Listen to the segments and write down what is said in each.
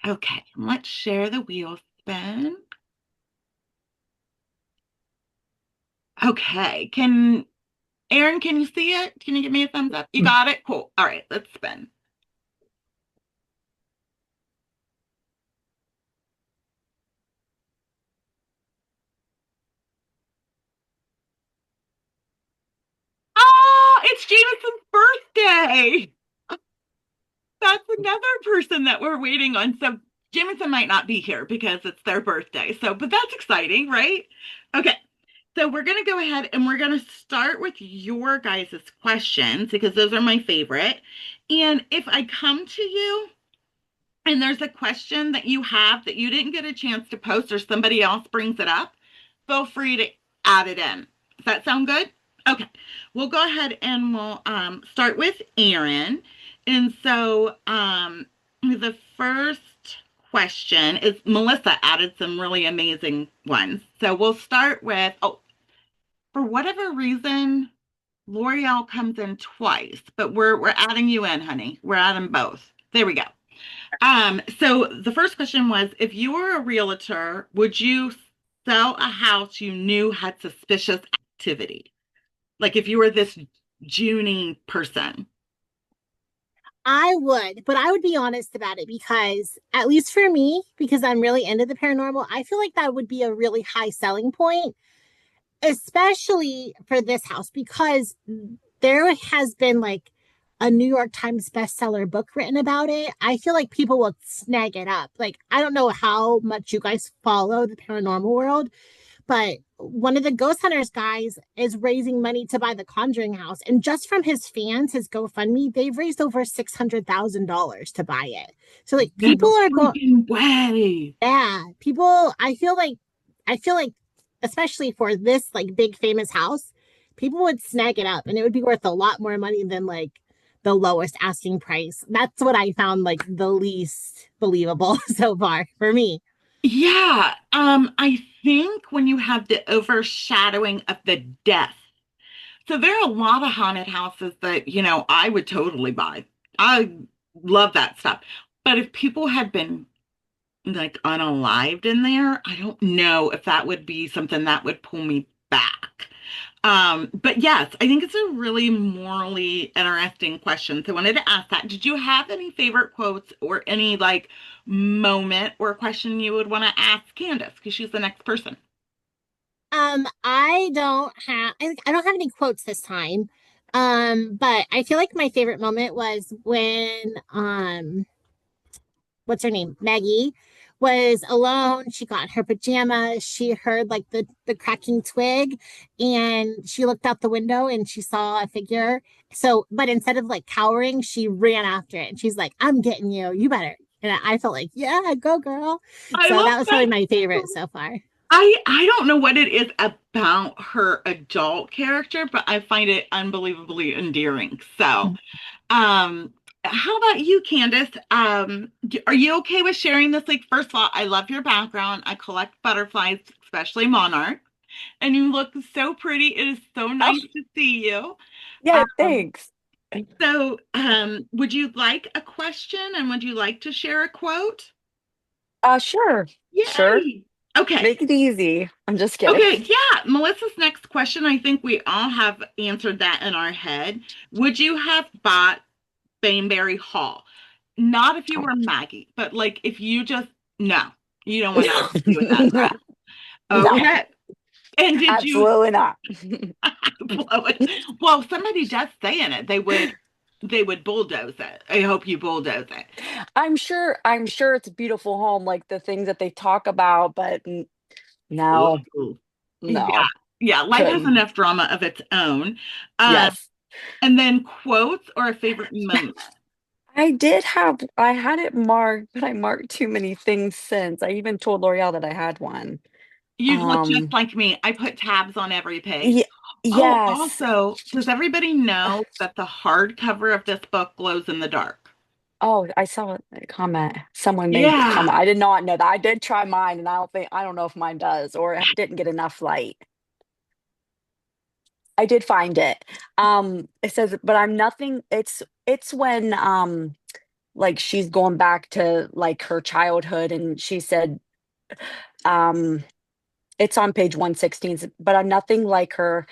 Okay, let's share the wheel spin. Okay, can Aaron, can you see it? Can you give me a thumbs up? You got it? Cool. All right, let's spin. Oh, it's Jameson's birthday. That's another person that we're waiting on. So Jameson might not be here because it's their birthday. So, but that's exciting, right? Okay. So we're going to go ahead and we're going to start with your guys' questions because those are my favorite. And if I come to you and there's a question that you have that you didn't get a chance to post or somebody else brings it up, feel free to add it in. Does that sound good? Okay. We'll go ahead and we'll start with Aaron. And so the first question is Melissa added some really amazing ones. So we'll start with, oh, for whatever reason, L'Oreal comes in twice, but we're adding you in, honey. We're adding both. There we go. So the first question was, if you were a realtor, would you sell a house you knew had suspicious activity? Like if you were this Junie person. I would, but I would be honest about it because, at least for me, because I'm really into the paranormal, I feel like that would be a really high selling point, especially for this house, because there has been like a New York Times bestseller book written about it. I feel like people will snag it up. Like, I don't know how much you guys follow the paranormal world, but one of the ghost hunters guys is raising money to buy the Conjuring house, and just from his fans, his GoFundMe, they've raised over $600,000 to buy it. So like people No are going, freaking way. yeah, people. I feel like, especially for this like big famous house, people would snag it up, and it would be worth a lot more money than like the lowest asking price. That's what I found like the least believable so far for me. Yeah, I think when you have the overshadowing of the death. So there are a lot of haunted houses that, I would totally buy. I love that stuff. But if people had been like unalived in there, I don't know if that would be something that would pull me back. But yes, I think it's a really morally interesting question. So I wanted to ask that. Did you have any favorite quotes or any like moment or question you would want to ask Candace? Because she's the next person. I don't have any quotes this time. But I feel like my favorite moment was when what's her name? Maggie was alone. She got in her pajamas. She heard like the cracking twig, and she looked out the window and she saw a figure. So, but instead of like cowering, she ran after it and she's like, "I'm getting you. You better." And I felt like, "Yeah, go girl." I So love that was probably that. my favorite so far. I don't know what it is about her adult character, but I find it unbelievably endearing. So, um, how about you, Candace? Are you okay with sharing this? Like, first of all, I love your background. I collect butterflies, especially monarch, and you look so pretty. It is so Oh, nice to see you. yeah, Um, thanks. would you like a question and would you like to share a quote? Sure. Sure. Yay! Okay. Make it easy. I'm just kidding. Okay, yeah. Melissa's next question, I think we all have answered that in our head. Would you have bought Baneberry Hall? Not if you were Maggie, but like if you just, no, you don't want nothing to do with that crap. No, Okay. And did you absolutely not. blow it? Well, somebody does say in it they would bulldoze it. I hope you bulldoze it. I'm sure it's a beautiful home, like the things that they talk about, but no, Ooh. Yeah. no, Yeah, life has couldn't. enough drama of its own. Um, Yes. and then quotes or a favorite moment. I had it marked, but I marked too many things since. I even told L'Oreal that I had one. You look just Um, like me. I put tabs on every page. y Oh, yes. also, does everybody know that the hardcover of this book glows in the dark? Oh, I saw a comment. Someone made a Yeah. comment. I did not know that. I did try mine, and I don't know if mine does, or it didn't get enough light. I did find it. It says, but I'm nothing. It's when like she's going back to like her childhood, and she said, um it's on page 116, but I'm nothing like her.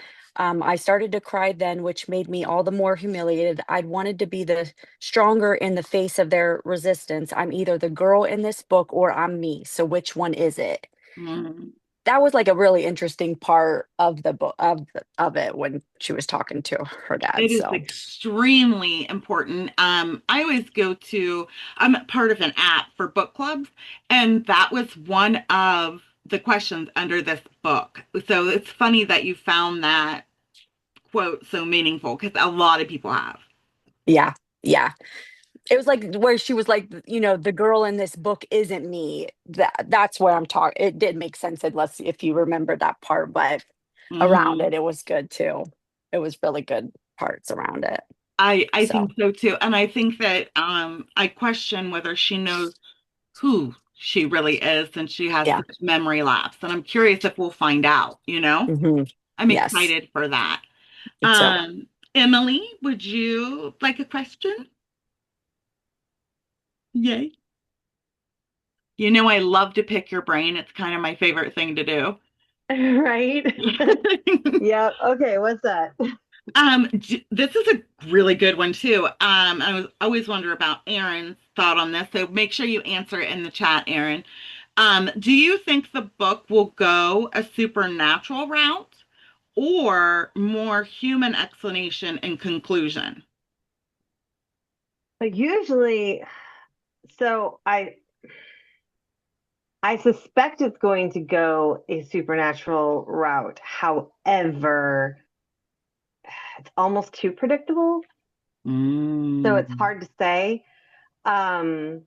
I started to cry then, which made me all the more humiliated. I'd wanted to be the stronger in the face of their resistance. I'm either the girl in this book or I'm me. So which one is it? Mm. That was like a really interesting part of the book of it when she was talking to her dad. It is So extremely important. I always go to, I'm part of an app for book clubs, and that was one of the questions under this book. So it's funny that you found that quote so meaningful because a lot of people have. yeah, yeah. It was like where she was like, the girl in this book isn't me. That's where I'm talking. It did make sense unless if you remember that part, but around Mhm. it was good too. It was really good parts around it. I So think so too. And I think that I question whether she knows who she really is since she has yeah. such memory lapse. And I'm curious if we'll find out, you know? Hmm. I'm Yes. excited for that. So Emily, would you like a question? Yay. You know, I love to pick your brain. It's kind of my favorite thing to do. Right? Yeah. Okay. What's that? This is a really good one too. I was always wonder about Aaron's thought on this, so make sure you answer it in the chat, Aaron. Do you think the book will go a supernatural route or more human explanation and conclusion? Like usually, so I suspect it's going to go a supernatural route. However, it's almost too predictable, so it's Mm. hard to say. Um,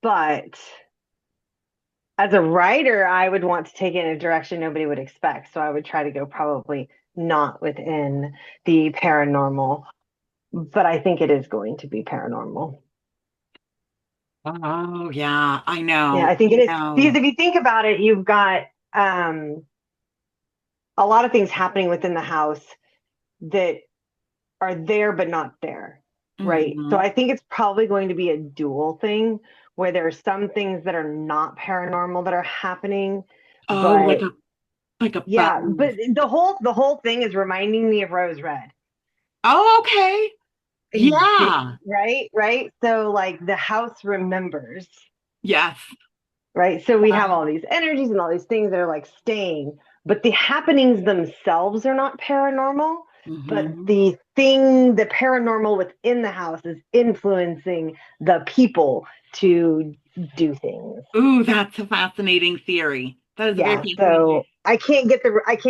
but as a writer, I would want to take it in a direction nobody would expect. So I would try to go probably not within the paranormal, but I think it is going to be paranormal. Oh, yeah, I Yeah, I know. think it I is because know. if you think about it, you've got um, a lot of things happening within the house that are there but not there, right? So Mhm. I think it's probably going to be a dual thing where there are some things that are not paranormal that are happening, Oh, but like a yeah, both. but the whole thing is reminding me of Rose Red. Oh, okay. Yeah. Right. So like the house remembers, Yes. right? So we have all these energies and all these things that are like staying, but the happenings themselves are not paranormal. But Hmm. the paranormal within the house is influencing the people to do things. Ooh, that's a fascinating theory. That is a very Yeah. fascinating. So I can't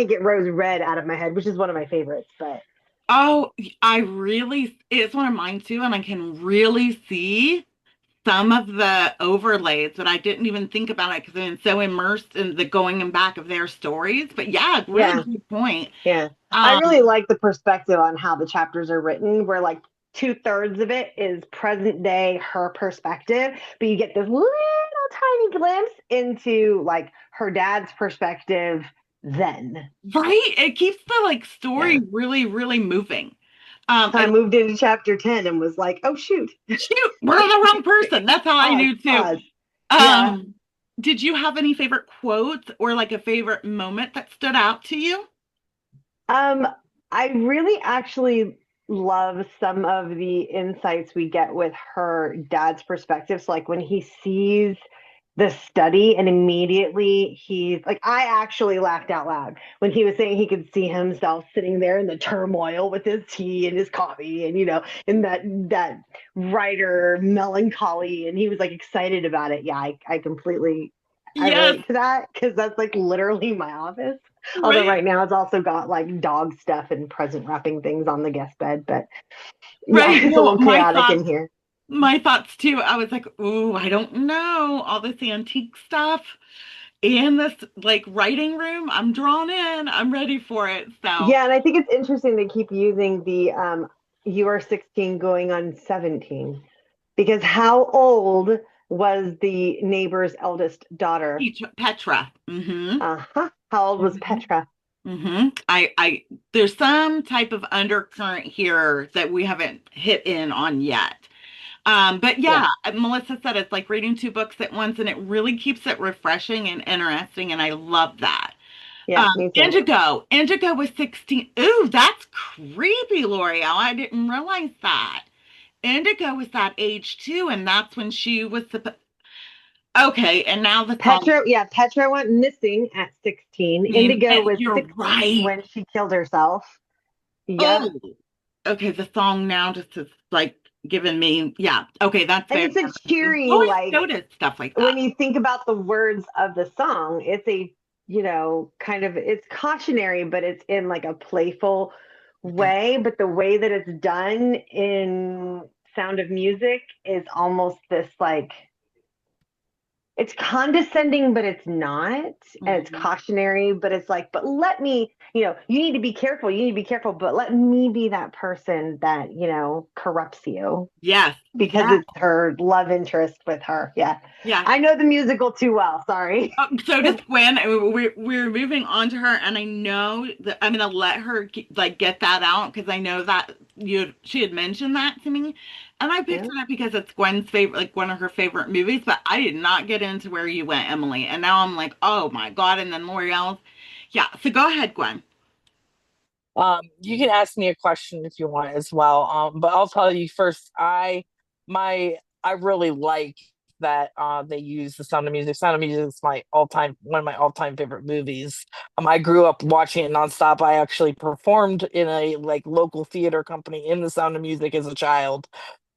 get Rose Red out of my head, which is one of my favorites. But Oh, it's one of mine too, and I can really see some of the overlays, but I didn't even think about it because I'm so immersed in the going and back of their stories. But yeah, really yeah, good point. yeah, I really Um, like the perspective on how the chapters are written, where like two-thirds of it is present day her perspective, but you get this little tiny glimpse into like her dad's perspective then. right? It keeps the like Yeah. story really, really moving. So I I moved into chapter 10 and was like, oh shoot. shoot, we're on the wrong person. That's how I Pause, knew too. pause. Yeah. Um, did you have any favorite quotes or like a favorite moment that stood out to you? Um, I really actually love some of the insights we get with her dad's perspective. So like when he sees the study and immediately he's like, I actually laughed out loud when he was saying he could see himself sitting there in the turmoil with his tea and his coffee and in that writer melancholy, and he was like excited about it. Yeah, I completely I Yes, relate to that because that's like literally my office. Although right, right now it's also got like dog stuff and present wrapping things on the guest bed, but yeah, right. it's a Well, little chaotic in here. my thoughts too. I was like, ooh, I don't know. All this antique stuff in this like writing room. I'm drawn in. I'm ready for it. So, Yeah, and I think it's interesting they keep using the you are 16 going on 17, because how old was the neighbor's eldest daughter? Petra. Mm-hmm. Uh-huh. How old was Mm-hmm. Petra? Mm-hmm. There's some type of undercurrent here that we haven't hit in on yet. But Yeah. yeah, Melissa said it's like reading two books at once, and it really keeps it refreshing and interesting, and I love that. Yeah, me too. Indigo. Indigo was 16. Ooh, that's creepy, L'Oreal. I didn't realize that. Indigo was that age too, and that's when she was supposed. Okay, and now the song. Petra went missing at 16. Indigo was You're 16 right. when she killed herself. Yep. Oh, okay. The song now just is like giving me, yeah. Okay, that's And very it's a interesting. cheery, Always like noticed stuff like that. when you think about the words of the song, it's a, kind of, it's cautionary, but it's in like a playful way. But the way that it's done in Sound of Music is almost this like, it's condescending, but it's not. And it's Mhm. cautionary, but it's like, but let me, you need to be careful. You need to be careful, but let me be that person that, corrupts you Yes, because yes, it's her love interest with her. Yeah. yes. I know the musical too well. Sorry. So does Gwen. I mean, we're moving on to her, and I know that I'm gonna let her like get that out because I know that she had mentioned that to me, and I picked Yeah. it up because it's Gwen's favorite, like one of her favorite movies. But I did not get into where you went, Emily, and now I'm like, oh my God! And then L'Oreal's, yeah. So go ahead, Gwen. You can ask me a question if you want as well. But I'll tell you first, I really like that they use the Sound of Music. Sound of Music is my all-time one of my all-time favorite movies. I grew up watching it nonstop. I actually performed in a like local theater company in the Sound of Music as a child.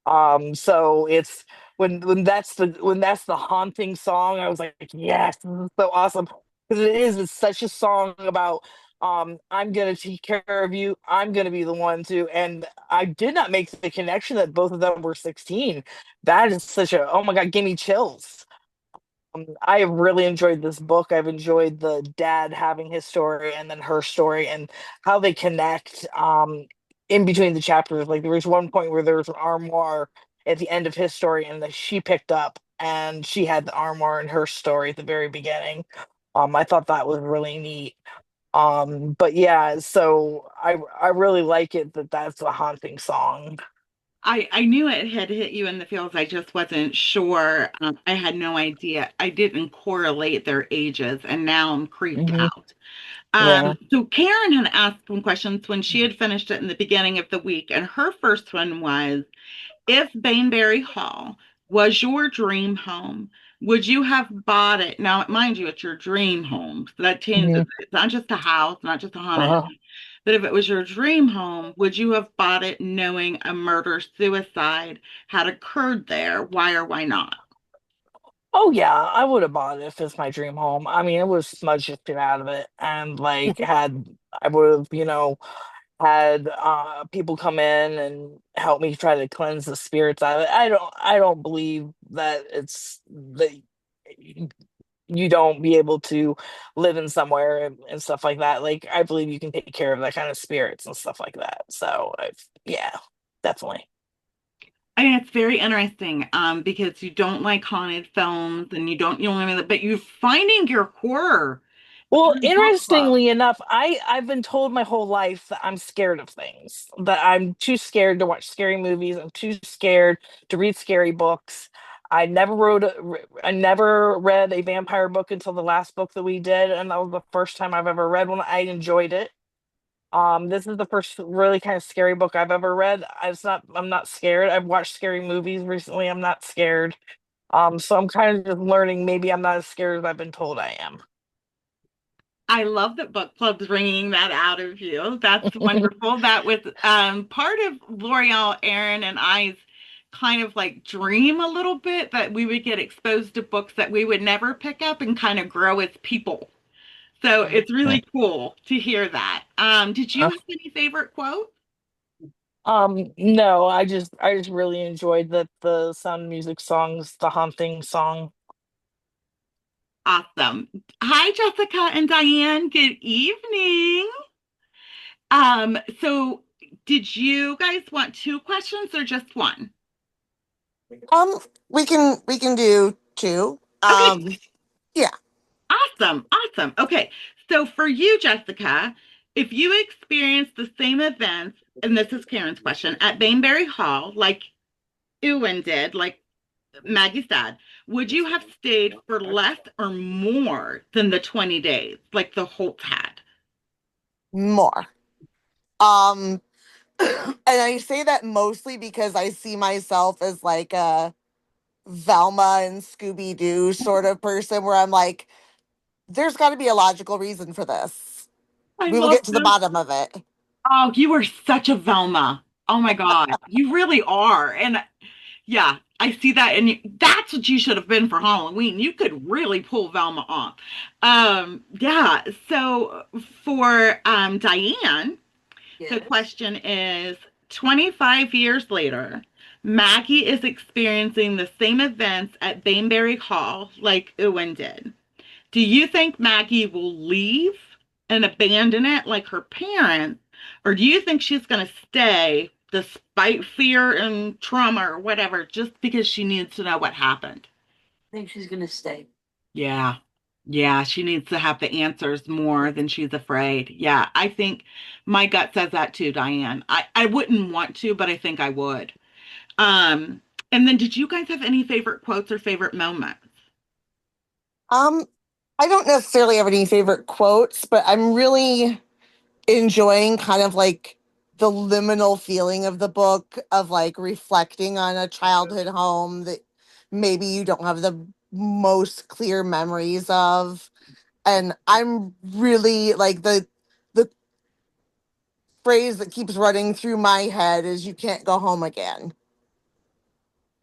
So it's when that's the haunting song, I was like, yes, this is so awesome. Because it's such a song about I'm gonna take care of you, I'm gonna be the one to, and I did not make the connection that both of them were 16. That is such a, oh my God, give me chills. I have really enjoyed this book. I've enjoyed the dad having his story and then her story and how they connect in between the chapters. Like there was one point where there was an armoire at the end of his story and that she picked up and she had the armoire in her story at the very beginning. I thought that was really neat. But yeah, so I really like it that that's a haunting song. I knew it had hit you in the feels. I just wasn't sure. I had no idea. I didn't correlate their ages, and now I'm creeped Hmm. out. Yeah. So Karen had asked some questions when she had finished it in the beginning of the week, and her first one was, if Bainbury Hall was your dream home, would you have bought it? Now, mind you, it's your dream home. So that changes Hmm. it. It's not just a house, not just a haunted Uh-huh. house. But if it was your dream home, would you have bought it knowing a murder suicide had occurred there? Why or why not? Oh yeah, I would have bought it if it's my dream home. I mean, it was smudged the shit out of it, and like had I would have, had people come in and help me try to cleanse the spirits out of it. I don't believe that it's that you don't be able to live in somewhere and stuff like that. Like I believe you can take care of that kind of spirits and stuff like that. So yeah, definitely. I mean, it's very interesting because you don't like haunted films and you don't, but you're finding your horror Well, through book club. interestingly enough, I've been told my whole life that I'm scared of things, that I'm too scared to watch scary movies, I'm too scared to read scary books. I never read a vampire book until the last book that we did, and that was the first time I've ever read one. I enjoyed it. This is the first really kind of scary book I've ever read. I'm not scared. I've watched scary movies recently. I'm not scared. So I'm kind of just learning maybe I'm not as scared as I've been told I am. I love that book club's bringing that out of you. That's wonderful. That was part of L'Oreal, Aaron, and I's kind of like dream a little bit that we would get exposed to books that we would never pick up and kind of grow as people. So it's Yeah. really cool to hear that. Did you have any favorite quote? No, I just really enjoyed the Sound Music songs, the haunting song. Awesome. Hi, Jessica and Diane. Good evening. So did you guys want two questions or just one? Um, we can do two. Okay, Yeah. awesome. Awesome. Okay. So for you, Jessica, if you experienced the same events, and this is Karen's question, at Bainbury Hall, like Ewan did, like Maggie said, would you have stayed for less or more than the 20 days, like the Holtz had? More. Um, and I say that mostly because I see myself as like a Velma and Scooby Doo sort of person where I'm like, there's got to be a logical reason for this. I We will love get to the this. bottom of it. Oh, you are such a Velma. Oh my God. You really are. And yeah, I see that. And that's what you should have been for Halloween. You could really pull Velma off. Yeah. So for Diane, the Yes. question is 25 years later, Maggie is experiencing the same events at Bainbury Hall like Ewan did. Do you think Maggie will leave and abandon it like her parents, or do you think she's going to stay despite fear and trauma or whatever, just because she needs to know what happened? I think she's gonna stay. Yeah. Yeah, she needs to have the answers more than she's afraid. Yeah, I think my gut says that too, Diane. I wouldn't want to, but I think I would. Um, and then did you guys have any favorite quotes or favorite moments? Um, I don't necessarily have any favorite quotes, but I'm really enjoying kind of like the liminal feeling of the book of like reflecting on a childhood home that maybe you don't have the most clear memories of. And I'm really like the phrase that keeps running through my head is you can't go home again.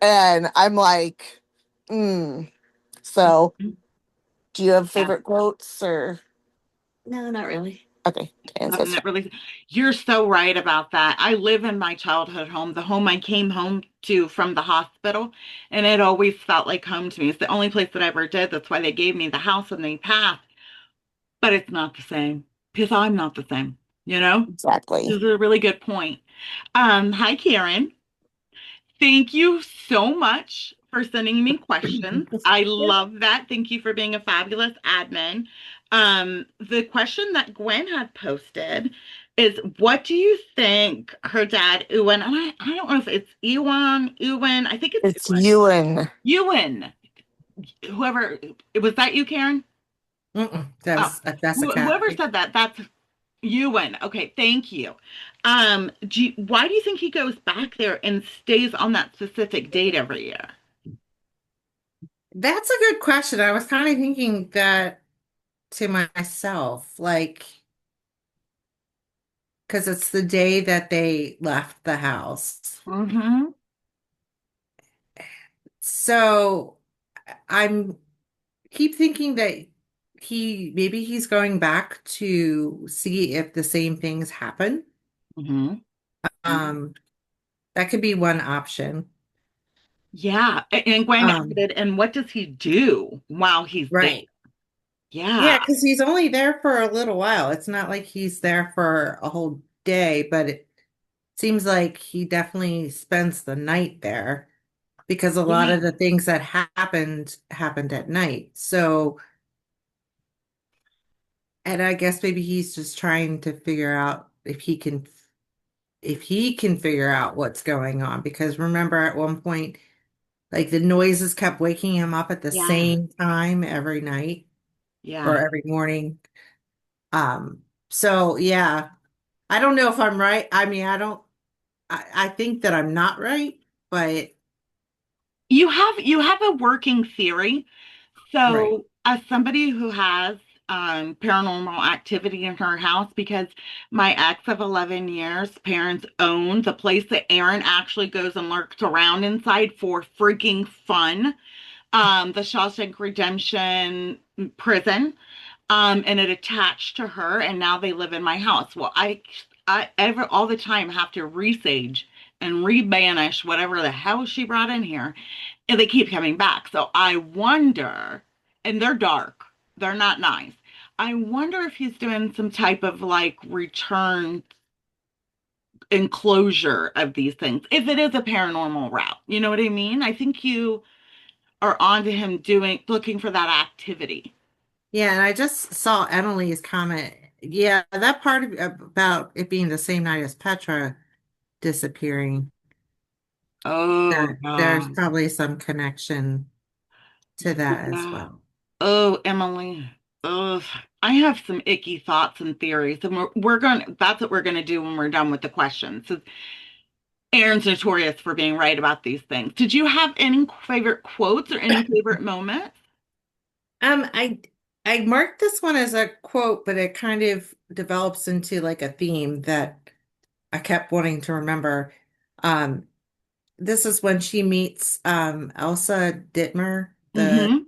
And I'm like, mm. So do you have Yeah. favorite quotes or No, not really. okay, Dan's Nothing that's that really, you're so right about that. I live in my childhood home, the home I came home to from the hospital, and it always felt like home to me. It's the only place that I ever did. That's why they gave me the house when they passed. But it's not the same because I'm not the same, you know? exactly. This is a really good point. Hi, Karen. Thank you so much for sending me questions. I love that. Thank you for being a fabulous admin. The question that Gwen had posted is, what do you think her dad, Ewan, and I don't know if it's Ewan, I think it's It's Ewan. Ewan, whoever, was that you, Karen? Mm-mm, Oh, that's a cat. whoever said that, that's Ewan. Okay, thank you. Why do you think he goes back there and stays on that specific date every year? That's a good question. I was kind of thinking that to myself, like, because it's the day that they left the house. Mm-hmm. So I'm keep thinking that maybe he's going back to see if the same things happen. Mm-hmm. Um, that could be one option. Yeah. And Gwen Um, added, and what does he do while he's there? right. Yeah. Yeah, because he's only there for a little while. It's not like he's there for a whole day, but it seems like he definitely spends the night there because a lot Yeah. of the things that happened at night. So, and I guess maybe he's just trying to figure out if he can figure out what's going on because remember at one point like the noises kept waking him up at the Yeah. same time every night or Yeah. every morning. So yeah, I don't know if I'm right. I mean, I think that I'm not right, but You have a working theory. right. So, as somebody who has paranormal activity in her house, because my ex of 11 years, parents own the place that Aaron actually goes and lurks around inside for freaking fun, the Shawshank Redemption prison, and it attached to her, and now they live in my house. Well, I ever all the time have to resage and rebanish whatever the hell she brought in here, and they keep coming back. So I wonder, and they're dark, they're not nice. I wonder if he's doing some type of like return enclosure of these things, if it is a paranormal route. You know what I mean? I think you are onto him looking for that activity. Yeah, and I just saw Emily's comment. Yeah, that about it being the same night as Petra disappearing. Oh, There's yeah. probably some connection to that as Yeah. well. Oh, Emily. Oh, I have some icky thoughts and theories, and we're going. That's what we're going to do when we're done with the questions. So Aaron's notorious for being right about these things. Did you have any favorite quotes or any favorite moments? Um, I I marked this one as a quote, but it kind of develops into like a theme that I kept wanting to remember. Um, this is when she meets Elsa Dittmer, Mm-hmm.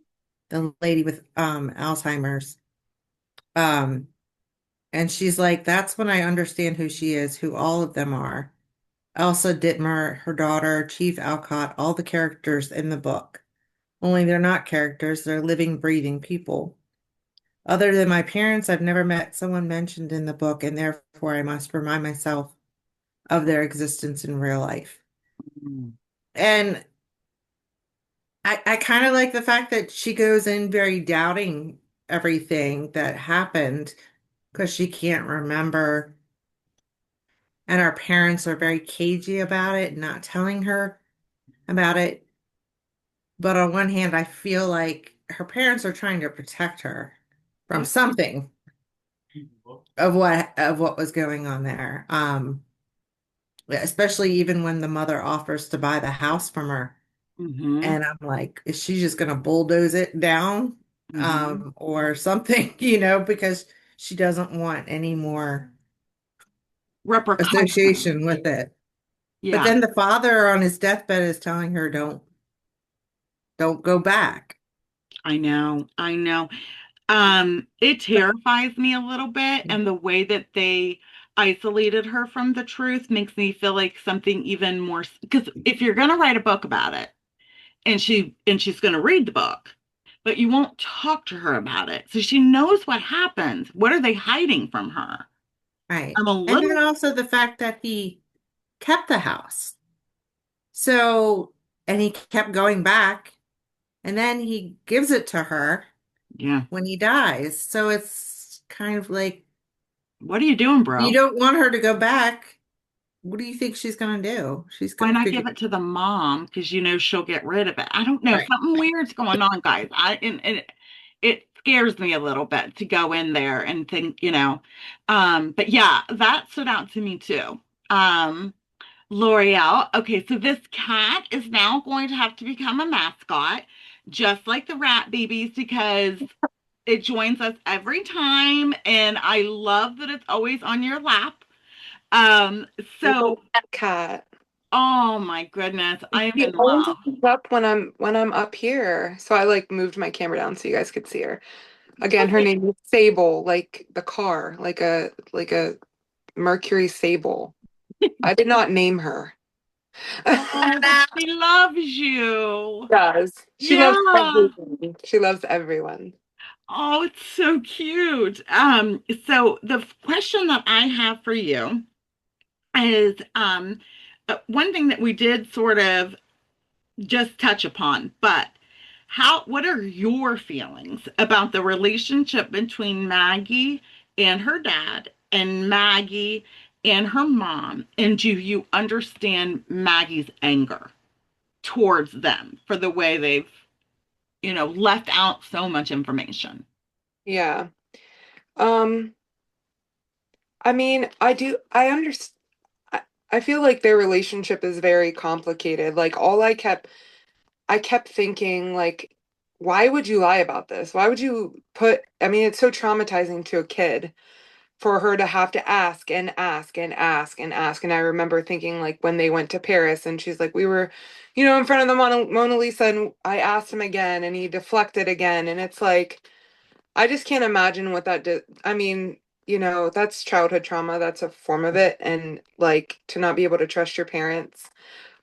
the lady with Alzheimer's. Um, and she's like, that's when I understand who she is, who all of them are. Elsa Dittmer, her daughter, Chief Alcott, all the characters in the book. Only they're not characters, they're living, breathing people. Other than my parents, I've never met someone mentioned in the book, and therefore I must remind myself of their existence in real life. And I kind of like the fact that she goes in very doubting everything that happened because she can't remember. And our parents are very cagey about it, not telling her about it. But on one hand, I feel like her parents are trying to protect her from something of what was going on there. Especially even when the mother offers to buy the house from her. Mm-hmm. And I'm like, is she just gonna bulldoze it down? Mm-hmm. Or something, because she doesn't want any more Repercussions. association with it. But Yeah, then the father on his deathbed is telling her, don't go back. I know. I know. It terrifies me a little bit, and the way that they isolated her from the truth makes me feel like something even more, because if you're going to write a book about it and she's going to read the book, but you won't talk to her about it. So she knows what happens. What are they hiding from her? Right. I'm a And then little, also the fact that he kept the house. So, and he kept going back, and then he gives it to her yeah. when he dies. So it's kind of like What are you doing, you bro? don't want her to go back. What do you think she's gonna do? She's Why gonna not figure give it to the mom? Because you know she'll get rid of it. I don't know. right. Something weird's going on, guys. And it scares me a little bit to go in there and think. But yeah, that stood out to me too. L'Oreal. Okay, so this cat is now going to have to become a mascot, just like the rat babies, because it joins us every time, and I love that it's always on your lap. Um, I so love that cat. oh my goodness, I am She in always love. comes up when I'm up here. So I like moved my camera down so you guys could see her. Again, her name is Sable, like the car, like a Mercury Sable. I did not name her. Oh, but she loves you. Does. She loves Yeah. everyone. She loves everyone. Oh, it's so cute. So the question that I have for you is one thing that we did sort of just touch upon, but what are your feelings about the relationship between Maggie and her dad and Maggie and her mom? And do you understand Maggie's anger towards them for the way they've left out so much information? Yeah. Um, I mean, I understand. I feel like their relationship is very complicated. Like I kept thinking like, why would you lie about this? Why would you I mean, it's so traumatizing to a kid for her to have to ask and ask and ask and ask. And I remember thinking like when they went to Paris and she's like, we were, in front of the Mona Lisa and I asked him again and he deflected again. And it's like, I just can't imagine what that did. I mean, that's childhood trauma. That's a form of it. And like to not be able to trust your parents.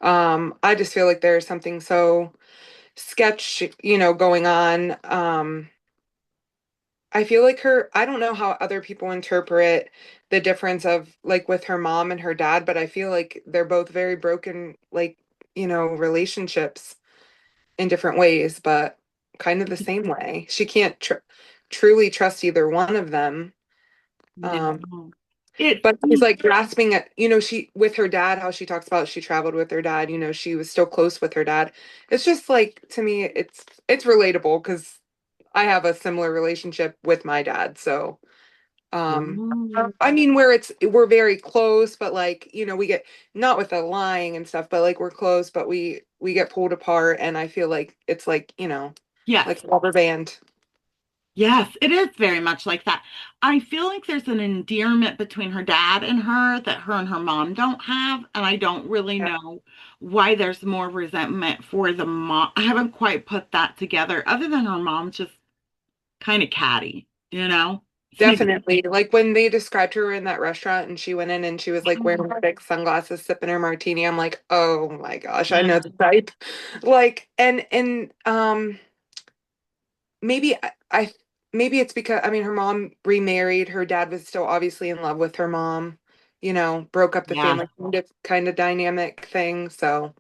I just feel like there's something so sketch, going on. I feel like I don't know how other people interpret the difference of like with her mom and her dad, but I feel like they're both very broken, like, relationships in different ways, but kind of the same way. She can't truly trust either one of them. Um, No. But she's like grasping at, she with her dad, how she talks about she traveled with her dad, she was still close with her dad. It's just like, to me, it's relatable because I have a similar relationship with my dad. So I mean, where we're very close, but like, we get not with the lying and stuff, but like we're close, but we get pulled apart, and I feel like it's like, Yes. like rubber band. Yes, it is very much like that. I feel like there's an endearment between her dad and her that her and her mom don't have, and I don't really Yeah. know why there's more resentment for the mom. I haven't quite put that together, other than her mom's just kind of catty, you know? Definitely. Like when they described her in that restaurant and she went in and she was like wearing big sunglasses, sipping her martini, I'm like, oh my gosh, I know the type. Like, and maybe maybe it's because, I mean, her mom remarried, her dad was still obviously in love with her mom, broke up the Yeah. family kind of dynamic thing. So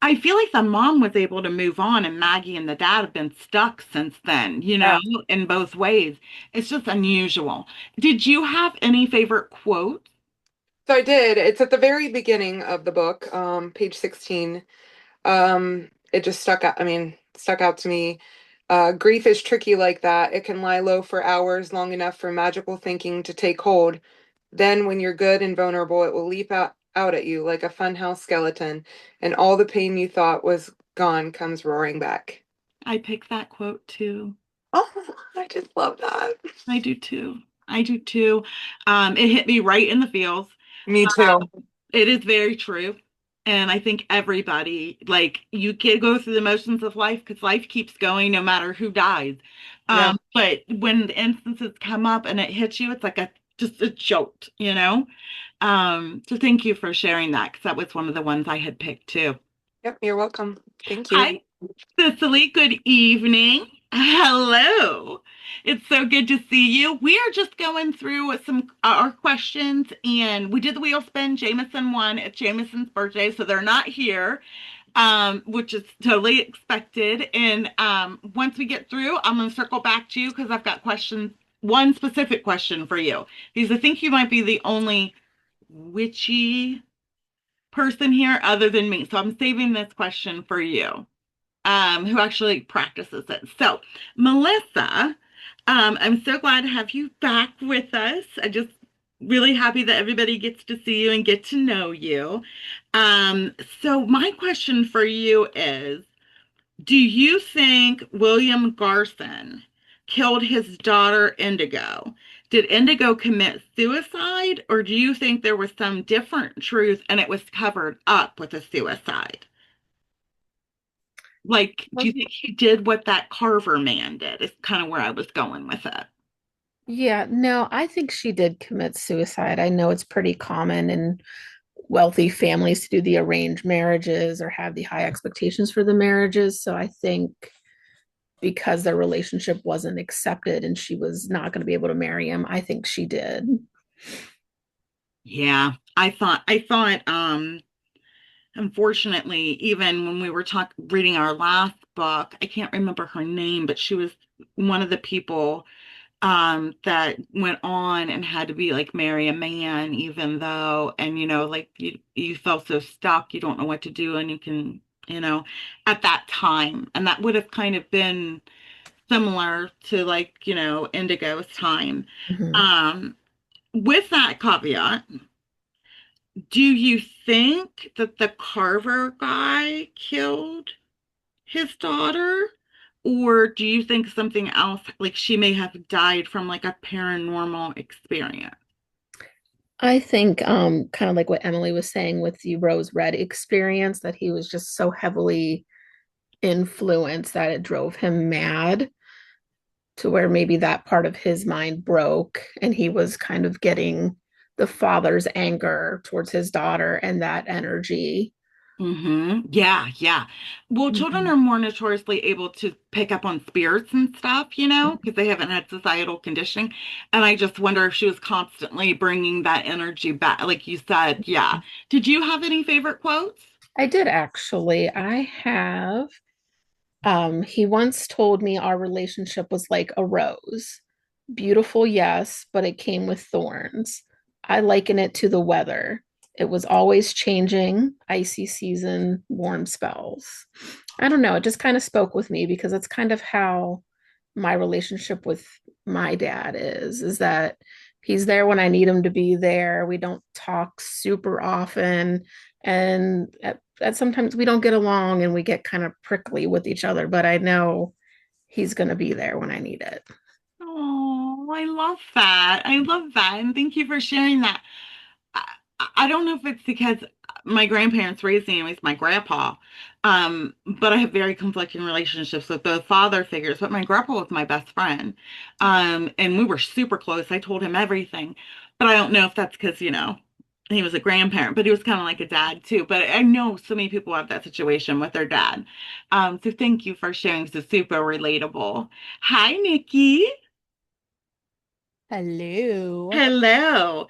I feel like the mom was able to move on, and Maggie and the dad have been stuck since then, yeah. in both ways. It's just unusual. Did you have any favorite quotes? So I did. It's at the very beginning of the book, page 16. It just stuck out to me. Grief is tricky like that. It can lie low for hours, long enough for magical thinking to take hold. Then, when you're good and vulnerable, it will leap out at you like a funhouse skeleton, and all the pain you thought was gone comes roaring back. I picked that quote too. Oh, I just love that. I do too. I do too. It hit me right in the feels. Me too. It is very true. And I think everybody, like, you can go through the motions of life because life keeps going no matter who dies. Yeah. But when the instances come up and it hits you, it's like just a jolt, you know? So thank you for sharing that because that was one of the ones I had picked too. Yep, you're welcome. Thank you. Hi, Cicely. Good evening. Hello. It's so good to see you. We are just going through some our questions, and we did the wheel spin. Jameson won. It's Jameson's birthday, so they're not here, which is totally expected. And once we get through, I'm going to circle back to you because I've got questions. One specific question for you, because I think you might be the only witchy person here other than me. So I'm saving this question for you, who actually practices it. So, Melissa, I'm so glad to have you back with us. I just really happy that everybody gets to see you and get to know you. So my question for you is, do you think William Garson killed his daughter Indigo? Did Indigo commit suicide, or do you think there was some different truth and it was covered up with a suicide? Like, do you think he did what that Carver man did? Is kind of where I was going with it. Yeah, no, I think she did commit suicide. I know it's pretty common in wealthy families to do the arranged marriages or have the high expectations for the marriages. So I think because their relationship wasn't accepted and she was not going to be able to marry him, I think she did. Yeah, I thought, unfortunately, even when we were reading our last book, I can't remember her name, but she was one of the people that went on and had to be like marry a man, even though, and like you felt so stuck, you don't know what to do, and you can, at that time, and that would have kind of been similar to like, Indigo's time. Mhm. With that caveat, do you think that the Carver guy killed his daughter? Or do you think something else, like she may have died from like a paranormal experience? I think kind of like what Emily was saying with the Rose Red experience, that he was just so heavily influenced that it drove him mad to where maybe that part of his mind broke and he was kind of getting the father's anger towards his daughter and that energy. Yeah, yeah. Well, children are more notoriously able to pick up on spirits and stuff, because they haven't had societal conditioning. And I just wonder if she was constantly bringing that energy back, like you said. Yeah. Did you have any favorite quotes? I did actually. I have he once told me our relationship was like a rose. Beautiful, yes, but it came with thorns. I liken it to the weather. It was always changing, icy season, warm spells. I don't know, it just kind of spoke with me because it's kind of how my relationship with my dad is that he's there when I need him to be there. We don't talk super often, and at sometimes we don't get along and we get kind of prickly with each other, but I know he's going to be there when I need it. Oh, I love that. I love that. And thank you for sharing that. I, I don't know if it's because my grandparents raised me with my grandpa, but I have very conflicting relationships with both father figures. But my grandpa was my best friend, and we were super close. I told him everything, but I don't know if that's because, he was a grandparent, but he was kind of like a dad too. But I know so many people have that situation with their dad. So thank you for sharing. So super relatable. Hi, Nikki. Hello. Hello.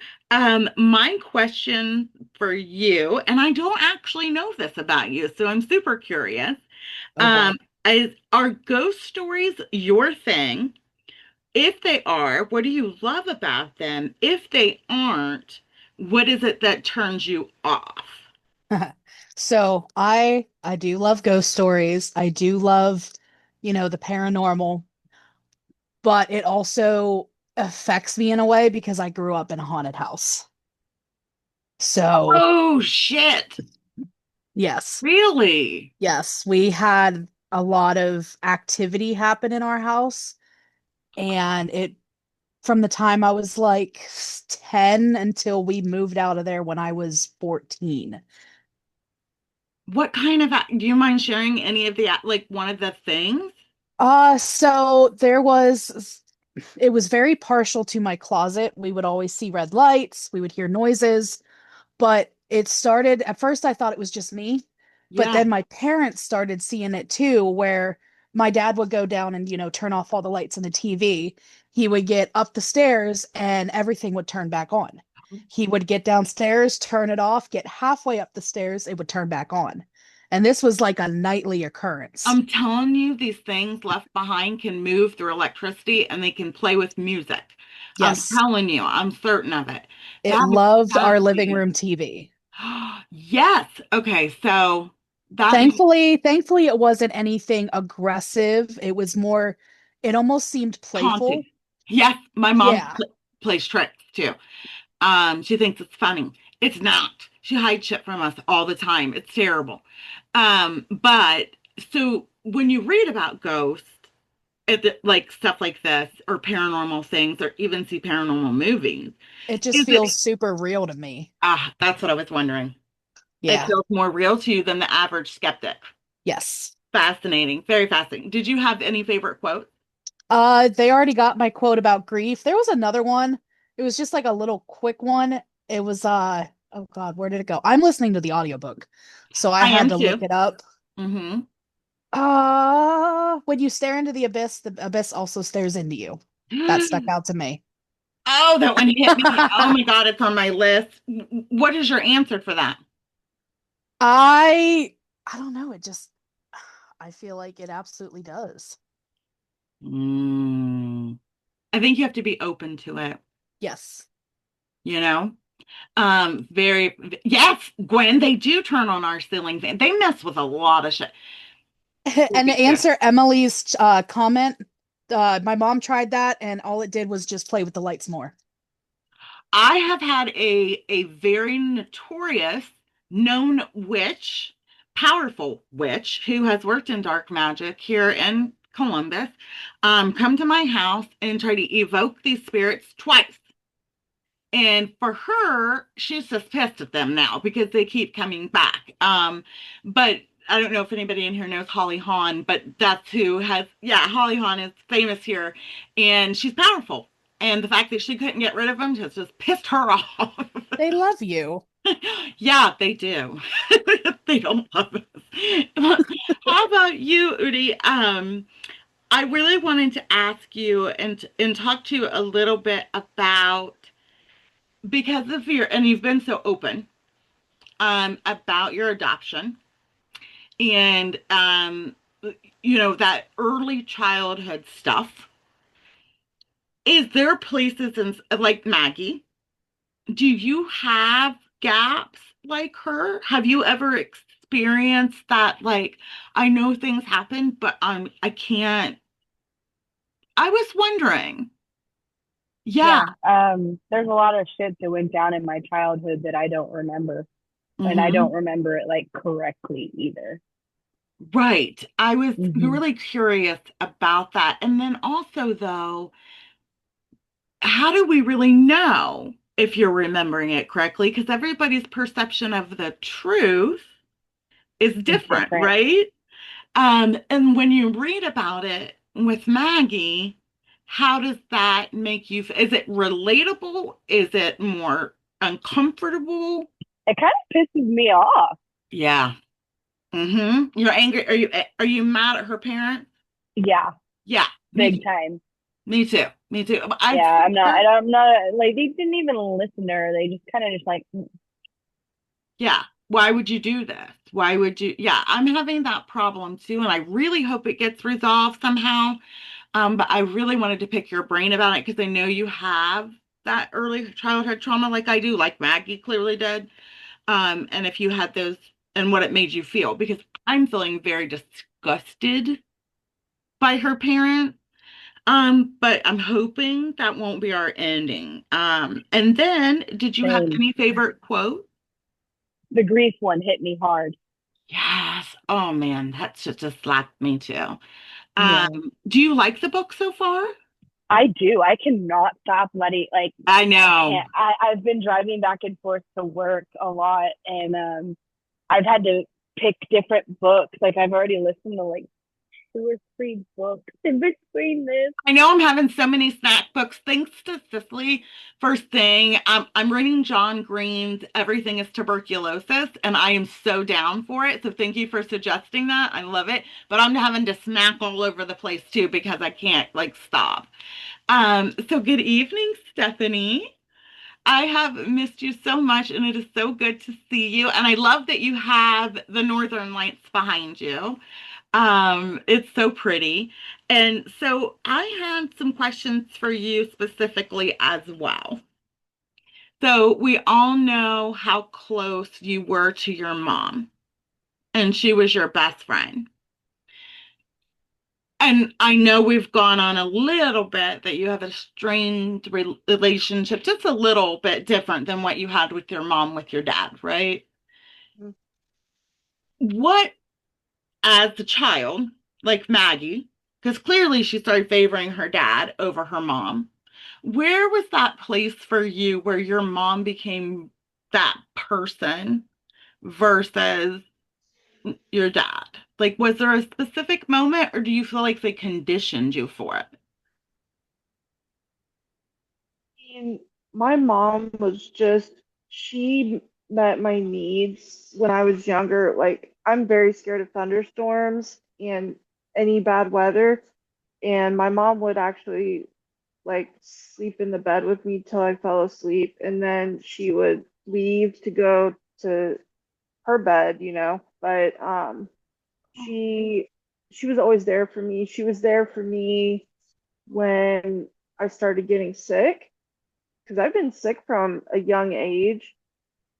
My question for you, and I don't actually know this about you, so I'm super curious. Oh boy. Are ghost stories your thing? If they are, what do you love about them? If they aren't, what is it that turns you off? So I do love ghost stories. I do love, the paranormal, but it also affects me in a way because I grew up in a haunted house. So, Oh, shit. yes. Really? Yes, we had a lot of activity happen in our house, and it from the time I was like 10 until we moved out of there when I was 14. What kind of, do you mind sharing any of the, like one of the things? So it was very partial to my closet. We would always see red lights, we would hear noises, but it started at first I thought it was just me, but Yeah. then my parents started seeing it too, where my dad would go down and, turn off all the lights in the TV. He would get up the stairs and everything would turn back on. He would get downstairs, turn it off, get halfway up the stairs, it would turn back on. And this was like a nightly occurrence. I'm telling you, these things left behind can move through electricity and they can play with music. I'm Yes, telling you, I'm certain of it. it That is loved our living fascinating. room TV. Yes. Okay. So that makes Thankfully, it wasn't anything aggressive. It was more, it almost seemed haunting. playful. Yes, my mom Yeah. plays tricks too. She thinks it's funny. It's not. She hides shit from us all the time. It's terrible. But so when you read about ghosts, like stuff like this, or paranormal things, or even see paranormal movies, It just is it? feels super real to me. That's what I was wondering. It Yeah. feels more real to you than the average skeptic. Yes. Fascinating, very fascinating. Did you have any favorite quotes? They already got my quote about grief. There was another one. It was just like a little quick one. It was oh God, where did it go? I'm listening to the audiobook, so I I had am to look too. it up. Mm-hmm. When you stare into the abyss also stares into you. That stuck out to me. Oh, that one hit me. Oh my God, it's on my list. What is your answer for that? I I don't know, it just I feel like it absolutely does. Mm, I think you have to be open to it, Yes. you know? Very, yes, Gwen, they do turn on our ceiling fan. They mess with a lot of shit. And to answer Emily's comment, my mom tried that and all it did was just play with the lights more. I have had a very notorious known witch, powerful witch who has worked in dark magic here in Columbus, come to my house and try to evoke these spirits twice. And for her, she's just pissed at them now because they keep coming back. But I don't know if anybody in here knows Holly Hawn, but that's who has, yeah, Holly Hawn is famous here and she's powerful. And the fact that she couldn't get rid of them just pissed her off. They love you. Yeah, they do. They don't love us. How about you, Udi? I really wanted to ask you and talk to you a little bit about because of your and you've been so open about your adoption and that early childhood stuff. Is there places in like Maggie? do you have gaps like her? Have you ever experienced that? Like, I know things happen, but I can't. I was wondering. Yeah. Yeah, there's a lot of shit that went down in my childhood that I don't remember, and I don't Hmm. remember it like correctly either. Right. I was Hmm. really curious about that. And then also, though, how do we really know if you're remembering it correctly? Because everybody's perception of the truth is It's different, different. right? And when you read about it with Maggie, how does that make you? Is it relatable? Is it more uncomfortable? It kind of pisses me off. Yeah. You're angry. Are you mad at her parents? Yeah, Yeah, me big too. time. Me too. Me too. But I've Yeah, seen her. I'm not like they didn't even listen to her. They just kind of just like, Yeah. Why would you do this? Why would you? Yeah, I'm having that problem too, and I really hope it gets resolved somehow. But I really wanted to pick your brain about it because I know you have that early childhood trauma like I do, like Maggie clearly did. And if you had those and what it made you feel, because I'm feeling very disgusted by her parents. But I'm hoping that won't be our ending. And then did you have same. any favorite quote? The grief one hit me hard. Yes. Oh man, that should just slapped me too. Yeah, Do you like the book so far? I do. I cannot stop letting like I I know. can't. I've been driving back and forth to work a lot, and I've had to pick different books. Like I've already listened to like 2 or 3 books in between this. I know I'm having so many snack books. Thanks to Cicely. First thing, I'm reading John Green's Everything is Tuberculosis, and I am so down for it. So thank you for suggesting that. I love it. But I'm having to snack all over the place too because I can't like stop. So good evening, Stephanie. I have missed you so much, and it is so good to see you. And I love that you have the Northern Lights behind you. It's so pretty. And so I had some questions for you specifically as well. So we all know how close you were to your mom, and she was your best friend. And I know we've gone on a little bit that you have a strained relationship, just a little bit different than what you had with your mom, with your dad, right? What, as a child, like Maggie, because clearly she started favoring her dad over her mom, where was that place for you where your mom became that person versus your dad? Like, was there a specific moment, or do you feel like they conditioned you for it? Mean, my mom was just, she met my needs when I was younger. Like, I'm very scared of thunderstorms and any bad weather. And my mom would actually like sleep in the bed with me till I fell asleep. And then she would leave to go to her bed, you know. But she she was always there for me. She was there for me when I started getting sick because I've been sick from a young age.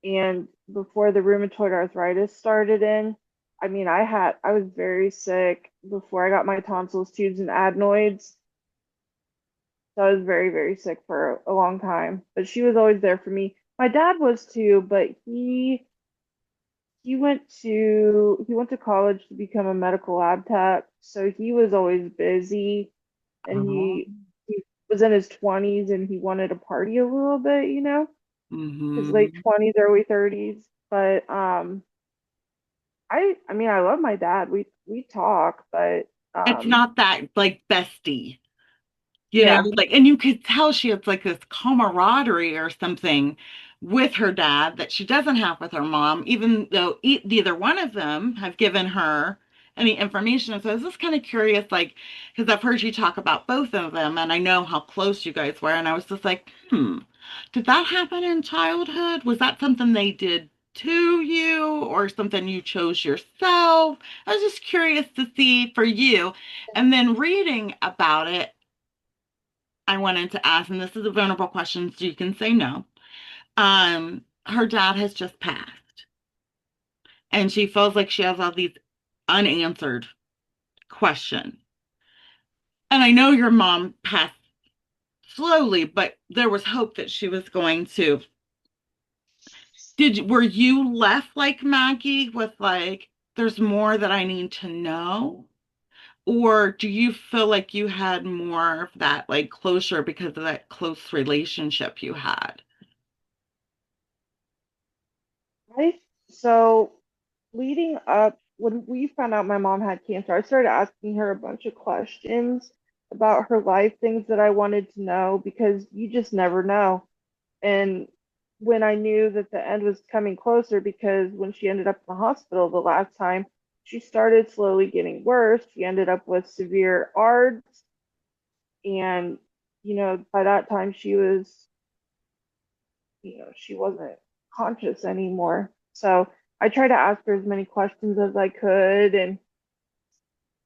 And before the rheumatoid arthritis started in, I mean, I was very sick before I got my tonsils, tubes, and adenoids. So I was very, very sick for a long time. But she was always there for me. My dad was too, but he went to college to become a medical lab tech. So he was always busy, and Oh. he was in his 20s and he wanted to party a little bit, you know, his late Hmm. 20s, early 30s. But I mean I love my dad. We talk, but It's um not that like bestie. yeah. Like, and you could tell she has like this camaraderie or something with her dad that she doesn't have with her mom, even though neither one of them have given her any information. So I was just kind of curious, like, because I've heard you talk about both of them and I know how close you guys were. And I was just like, did that happen in childhood? Was that something they did to you or something you chose yourself? I was just curious to see for you. And then reading about it, I wanted to ask, and this is a vulnerable question, so you can say no. Her dad has just passed, and she feels like she has all these unanswered questions. And I know your mom passed slowly, but there was hope that she was going to. Were you left like Maggie with like, there's more that I need to know? Or do you feel like you had more of that like closure because of that close relationship you had? I so leading up when we found out my mom had cancer, I started asking her a bunch of questions about her life, things that I wanted to know because you just never know. And when I knew that the end was coming closer, because when she ended up in the hospital the last time, she started slowly getting worse. She ended up with severe ARDS, and by that time she wasn't conscious anymore. So I tried to ask her as many questions as I could, and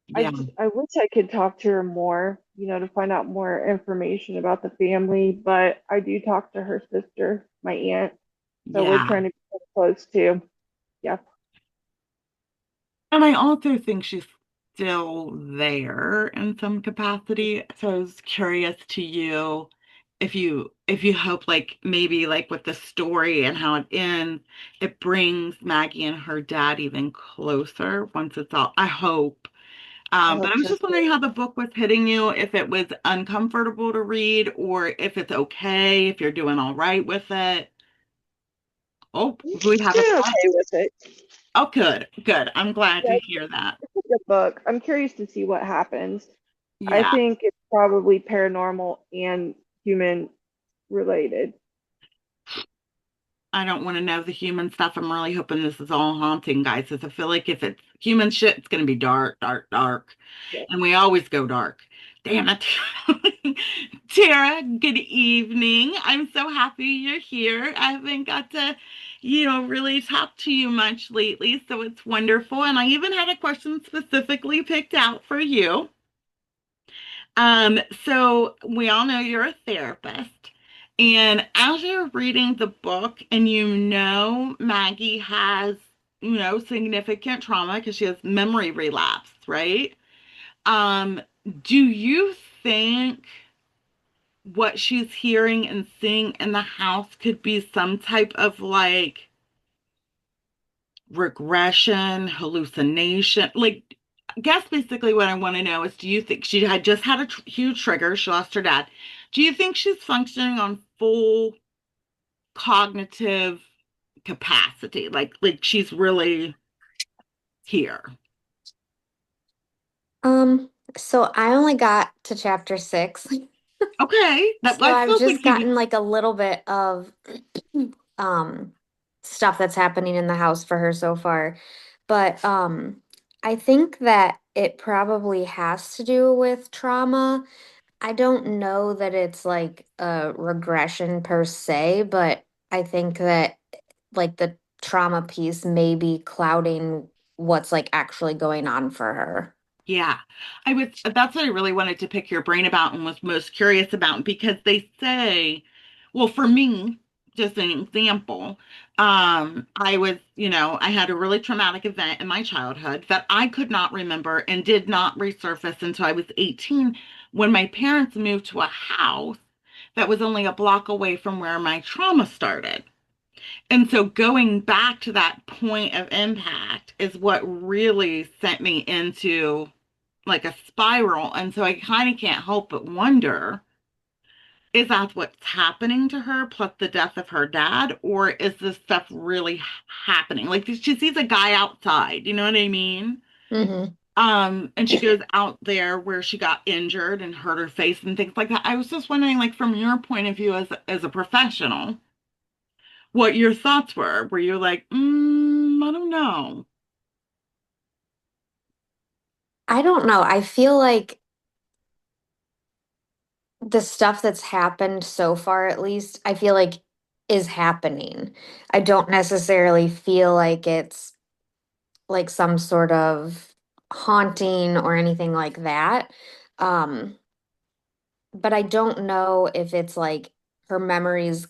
Yeah. I wish I could talk to her more, to find out more information about the family, but I do talk to her sister, my aunt, so we're Yeah. trying to be close too. Yeah. And I also think she's still there in some capacity. So I was curious to you if you hope like maybe like with the story and how it ends, it brings Maggie and her dad even closer once it's all, I hope. I But hope I was so just too. wondering how the book was hitting you, if it was uncomfortable to read or if it's okay, if you're doing all right with it. Oh, I'm do we have a doing question? okay with it. Oh, good, good. I'm glad Yeah, to hear that. it's a good book. I'm curious to see what happens. I Yeah. think it's probably paranormal and human related. I don't want to know the human stuff. I'm really hoping this is all haunting, guys, because I feel like if it's human shit, it's going to be dark, dark, dark. Yeah. And we always go dark. Damn it. Tara, good evening. I'm so happy you're here. I haven't got to, really talk to you much lately, so it's wonderful. And I even had a question specifically picked out for you. So we all know you're a therapist. And as you're reading the book and Maggie has, significant trauma because she has memory relapse, right? Um, do you think what she's hearing and seeing in the house could be some type of like regression, hallucination? Like, I guess basically what I want to know is do you think she had just had a huge trigger? She lost her dad. Do you think she's functioning on full cognitive capacity? Like she's really here? So I only got to chapter 6. Okay, So that I've still would just give you. gotten like a little bit of um stuff that's happening in the house for her so far. But I think that it probably has to do with trauma. I don't know that it's like a regression per se, but I think that like the trauma piece may be clouding what's like actually going on for her. Yeah, that's what I really wanted to pick your brain about and was most curious about because they say, well, for me, just an example, I had a really traumatic event in my childhood that I could not remember and did not resurface until I was 18 when my parents moved to a house that was only a block away from where my trauma started. And so going back to that point of impact is what really sent me into like a spiral. And so I kind of can't help but wonder, is that what's happening to her plus the death of her dad? Or is this stuff really happening? Like she sees a guy outside, you know what I mean? Mm-hmm. And she goes out there where she got injured and hurt her face and things like that. I was just wondering, like from your point of view as a professional, what your thoughts were. Were you like, I don't know. I don't know. I feel like the stuff that's happened so far, at least, I feel like is happening. I don't necessarily feel like it's like some sort of haunting or anything like that. But I don't know if it's like her memories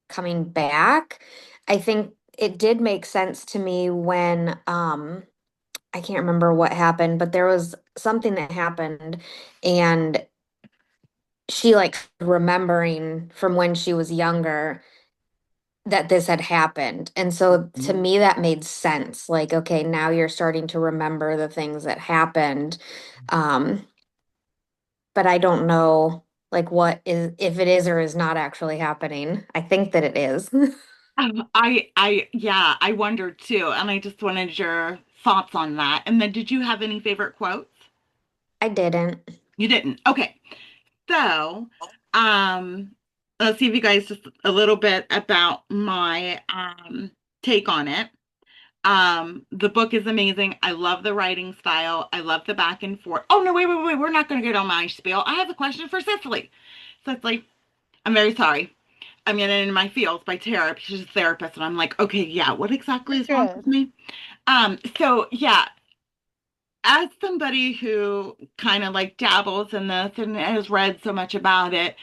coming back. I think it did make sense to me when I can't remember what happened, but there was something that happened and she like remembering from when she was younger that this had happened. And so to me that made sense. Like, okay, now you're starting to remember the things that happened. Um, but I don't know like what is if it is or is not actually happening. I think that it is. Yeah, I wondered too, and I just wanted your thoughts on that. And then, did you have any favorite quotes? I didn't. You didn't. Okay. So, um, let's see if you guys just a little bit about my take on it. The book is amazing. I love the writing style. I love the back and forth. Oh no, wait. We're not going to get on my spiel. I have a question for Cicely. Cicely, I'm very sorry. I'm getting into my feels by Tara. She's a therapist, and I'm like, okay, yeah, what exactly is wrong with Good. me? So yeah, as somebody who kind of like dabbles in this and has read so much about it,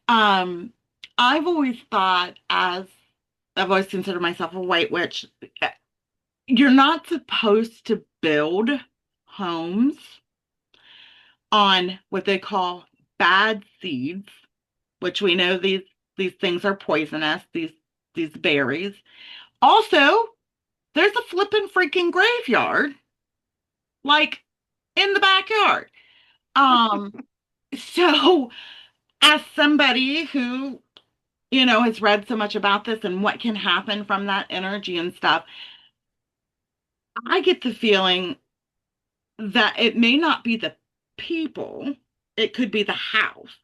um, I've always thought as I've always considered myself a white witch. You're not supposed to build homes on what they call bad seeds, which we know these things are poisonous, these berries. Also, there's a flippin' freaking graveyard, like in the backyard. Um, so as somebody who, has read so much about this and what can happen from that energy and stuff, I get the feeling that it may not be the people, it could be the house.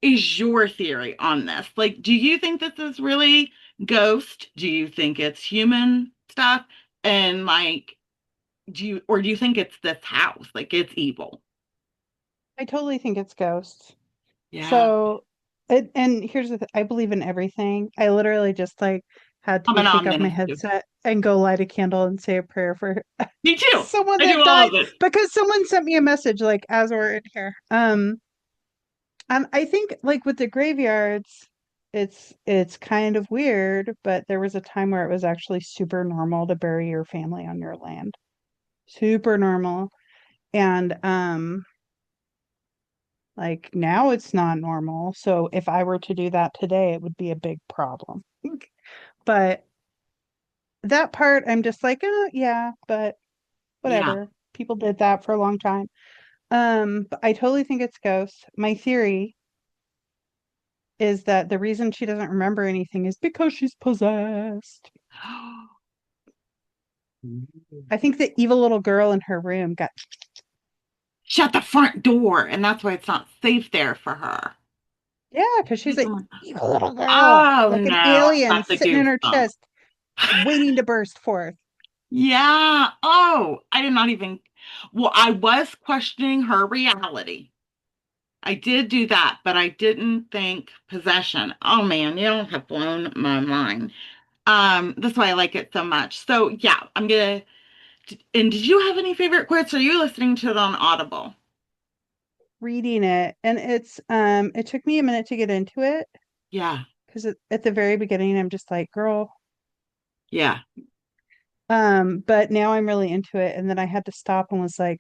Is your theory on this? Like, do you think this is really ghost? Do you think it's human stuff? And like, do you think it's this house? Like it's evil? I totally think it's ghosts. Yeah. So, and here's I believe in everything. I literally just like had I'm to an take off my omnist too. headset and go light a candle and say a prayer for Me too. someone I do that all died of it. because someone sent me a message like as we're in here. I think like with the graveyards, it's kind of weird, but there was a time where it was actually super normal to bury your family on your land. Super normal. And like now it's not normal. So if I were to do that today, it would be a big problem. But that part I'm just like, oh yeah, but Yeah. whatever. People did that for a long time. But I totally think it's ghosts. My theory is that the reason she doesn't remember anything is because she's possessed. I think the evil little girl in her room got Shut the front door, and that's why it's not safe there for her. yeah, because she's an evil little girl, Oh like an no, I alien got the sitting in her goosebumps. chest, waiting to burst forth. Yeah. Oh, I did not even. Well, I was questioning her reality. I did do that, but I didn't think possession. Oh man, you don't have blown my mind. That's why I like it so much. So yeah, I'm gonna. And did you have any favorite quotes? Are you listening to it on Audible? Reading it, and it took me a minute to get into it Yeah. because at the very beginning I'm just like, girl. Yeah. But now I'm really into it, and then I had to stop and was like,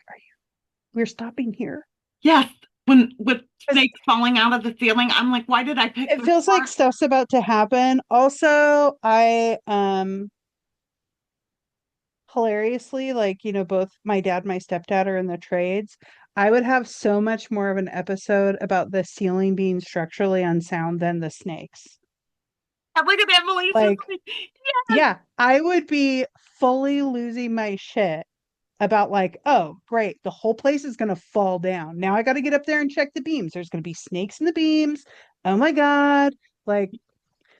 we're stopping here. Yes. When with snakes falling out of the ceiling, I'm like, why did I pick It this feels like part? stuff's about to happen. Also, I hilariously, like, both my dad and my stepdad are in the trades. I would have so much more of an episode about the ceiling being structurally unsound than the snakes. Look at Emily. Like, Yes. yeah, I would be fully losing my shit about like, oh, great, the whole place is gonna fall down. Now I got to get up there and check the beams. There's gonna be snakes in the beams. Oh my God. Like,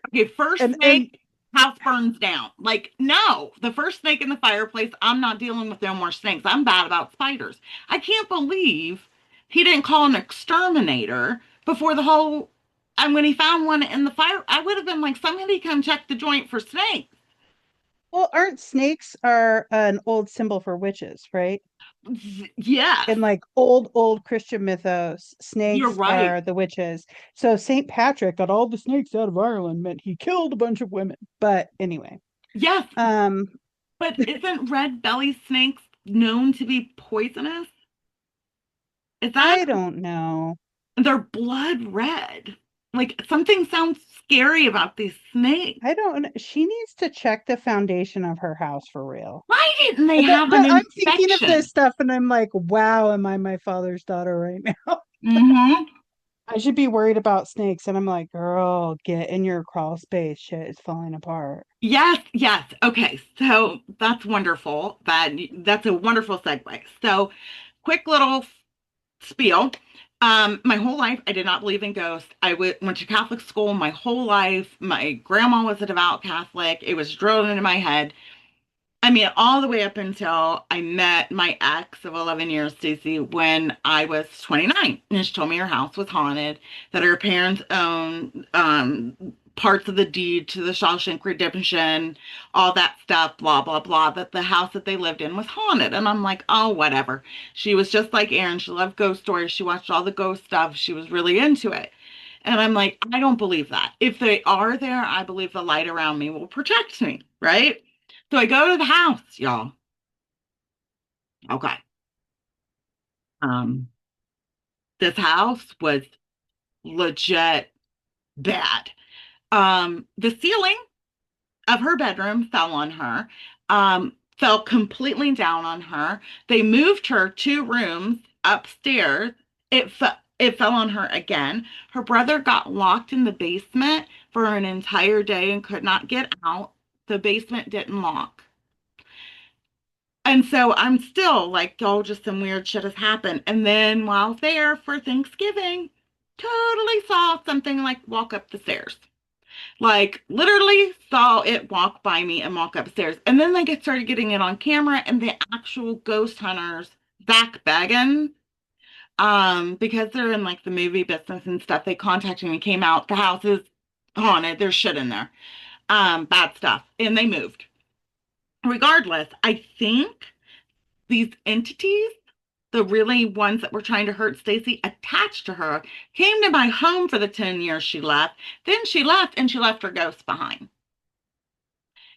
Okay, first and snake, house burns down. Like, no, the first snake in the fireplace, I'm not dealing with no more snakes. I'm bad about spiders. I can't believe he didn't call an exterminator before the whole. And when he found one in the fire, I would have been like, somebody come check the joint for snakes. well, aren't snakes are an old symbol for witches, right? Yes, In like old Christian mythos, you're snakes right. are the witches. So Saint Patrick got all the snakes out of Ireland meant he killed a bunch of women. But anyway, Yes, um, but isn't red belly snakes known to be poisonous? Is that I don't know. they're blood red? Like something sounds scary about these snakes. I don't. She needs to check the foundation of her house for real. Why didn't they But have an I'm thinking of this inspection? stuff, and I'm like, wow, am I my father's daughter right now? Mm-hmm. I should be worried about snakes, and I'm like, girl, get in your crawl space. Shit is falling apart. Yes, yes. Okay, so that's wonderful. That's a wonderful segue. So, quick little spiel. My whole life, I did not believe in ghosts. Went to Catholic school my whole life. My grandma was a devout Catholic. It was drilled into my head. I mean, all the way up until I met my ex of 11 years, Stacey, when I was 29. And she told me her house was haunted, that her parents owned parts of the deed to the Shawshank Redemption, all that stuff, blah, blah, blah, that the house that they lived in was haunted. And I'm like, oh, whatever. She was just like Erin. She loved ghost stories. She watched all the ghost stuff. She was really into it. And I'm like, I don't believe that. If they are there, I believe the light around me will protect me, right? So I go to the house, y'all. Okay. Um, this house was legit bad. The ceiling of her bedroom fell on her, fell completely down on her. They moved her 2 rooms upstairs. It fell on her again. Her brother got locked in the basement for an entire day and could not get out. The basement didn't lock. And so I'm still like, oh, just some weird shit has happened. And then while there for Thanksgiving, totally saw something like walk up the stairs. Like literally saw it walk by me and walk upstairs. And then they started getting it on camera and the actual ghost hunters, Zach Baggins, because they're in like the movie business and stuff, they contacted me, came out, the house is haunted, there's shit in there. Bad stuff. And they moved. Regardless, I think these entities, the really ones that were trying to hurt Stacy, attached to her, came to my home for the 10 years she left. Then she left and she left her ghost behind.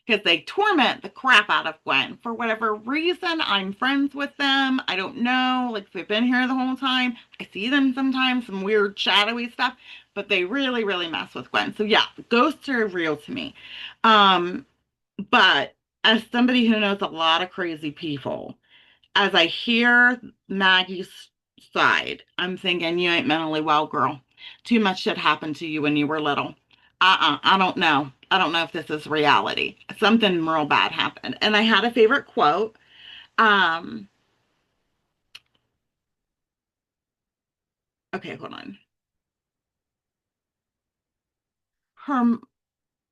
Because they torment the crap out of Gwen. For whatever reason, I'm friends with them. I don't know. Like, they've been here the whole time. I see them sometimes, some weird shadowy stuff. But they really, really mess with Gwen. So yeah, ghosts are real to me. But as somebody who knows a lot of crazy people, as I hear Maggie's side, I'm thinking, you ain't mentally well, girl. Too much shit happened to you when you were little. I don't know. I don't know if this is reality. Something real bad happened. And I had a favorite quote. Um, okay, hold on. Her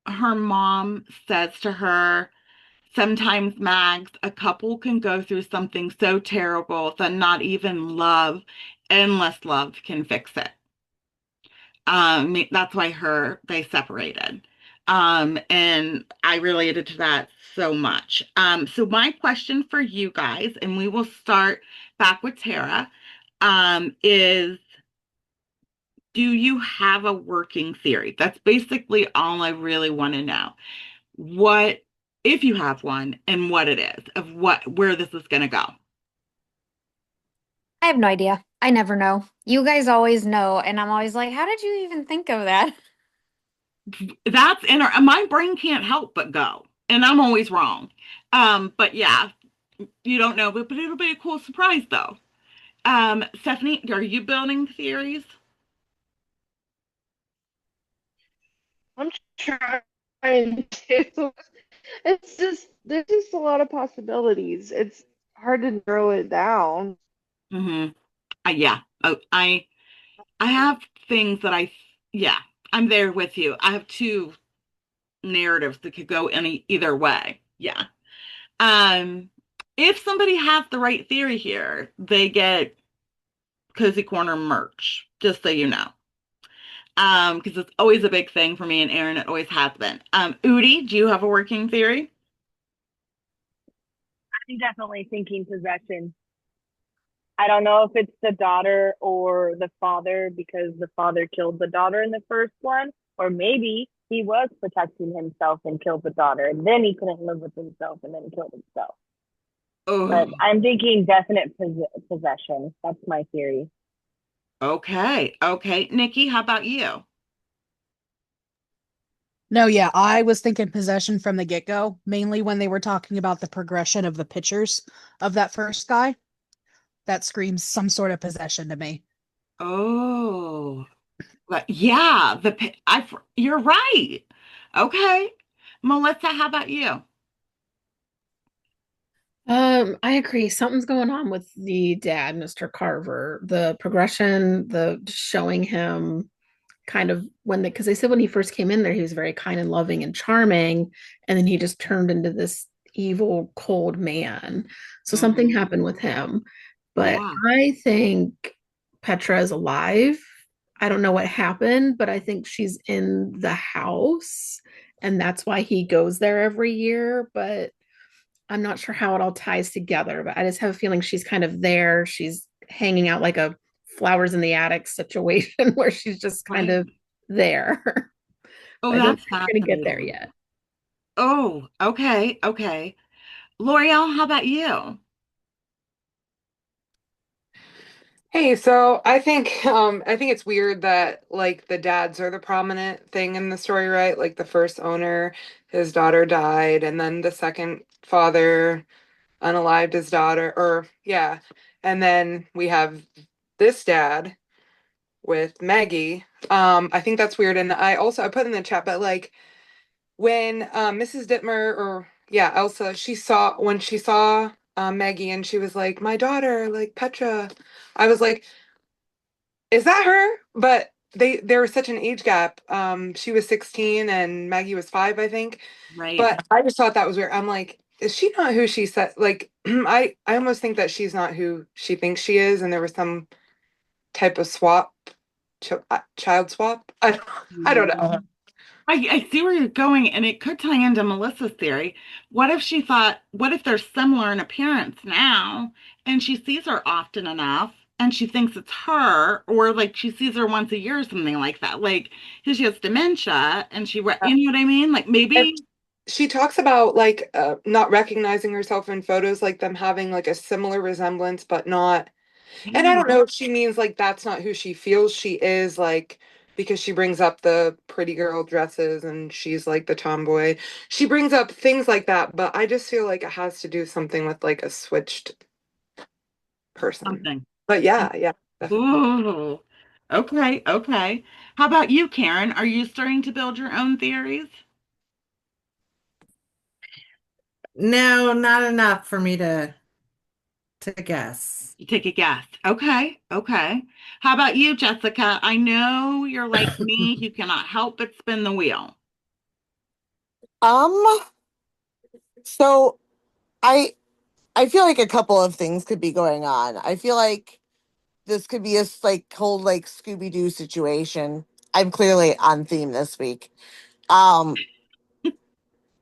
her mom says to her, sometimes, Mags, a couple can go through something so terrible that not even love, endless love, can fix it. That's why they separated. And I related to that so much. So my question for you guys, and we will start back with Tara, is do you have a working theory? That's basically all I really want to know. What, if you have one, and what it is, of where this is going to go. I have no idea. I never know. You guys always know, and I'm always like, how did you even think of that? That's in my brain can't help but go, and I'm always wrong. But yeah, you don't know, but it'll be a cool surprise though. Stephanie, are you building theories? I'm trying to. It's just there's just a lot of possibilities. It's hard to narrow it down. Mm-hmm. Yeah. Oh, I have things that yeah, I'm there with you. I have two narratives that could go either way. Yeah. Um, if somebody has the right theory here, they get Cozy Corner merch, just so you know. Because it's always a big thing for me and Erin, it always has been. Udi, do you have a working theory? I'm definitely thinking possession. I don't know if it's the daughter or the father because the father killed the daughter in the first one, or maybe he was protecting himself and killed the daughter, and then he couldn't live with himself and then killed himself. Oh, But I'm thinking definite possession. That's my theory. okay. Okay. Nikki, how about you? No, yeah, I was thinking possession from the get-go, mainly when they were talking about the progression of the pictures of that first guy. That screams some sort of possession to me. Oh, but yeah, you're right. Okay. Melissa, how about you? I agree. Something's going on with the dad, Mr. Carver. The progression, the showing him kind of because they said when he first came in there, he was very kind and loving and charming, and then he just turned into this evil, cold man. So something Mhm. happened with him. But Yeah. I think Petra is alive. I don't know what happened, but I think she's in the house, and that's why he goes there every year. But I'm not sure how it all ties together, but I just have a feeling she's kind of there. She's hanging out like a flowers in the attic situation where she's just kind Right. of there. Oh, But I don't that's think we're going to get there fascinating. yet. Oh, okay. Okay. L'Oreal, how about you? Hey, so I think it's weird that like the dads are the prominent thing in the story, right? Like the first owner, his daughter died, and then the second father unalived his daughter, or yeah. And then we have this dad with Maggie. I think that's weird. And I put in the chat, but like when Mrs. Dittmer or yeah, Elsa, when she saw Maggie and she was like, my daughter, like Petra, I was like, is that her? But there was such an age gap. She was 16 and Maggie was 5, I think. Right. But I just thought that was weird. I'm like, is she not who she said? Like, I almost think that she's not who she thinks she is, and there was some type of child swap. I don't know. I see where you're going, and it could tie into Melissa's theory. What if they're similar in appearance now, and she sees her often enough, and she thinks it's her, or like she sees her once a year or something like that. Like, 'cause she has dementia, and you know what I mean? Like And maybe, she talks about like not recognizing herself in photos, like them having like a similar resemblance, but not. And I yeah, don't know if she means like that's not who she feels she is, like because she brings up the pretty girl dresses and she's like the tomboy. She brings up things like that, but I just feel like it has to do something with like a switched person. something. But yeah, yeah, definitely. Ooh, okay, okay. How about you, Karen? Are you starting to build your own theories? No, not enough for me to guess. You take a guess. Okay, okay. How about you, Jessica? I know you're like me. You cannot help but spin the wheel. Um, so I I feel like a couple of things could be going on. I feel like this could be a like whole like Scooby Doo situation. I'm clearly on theme this week. Um,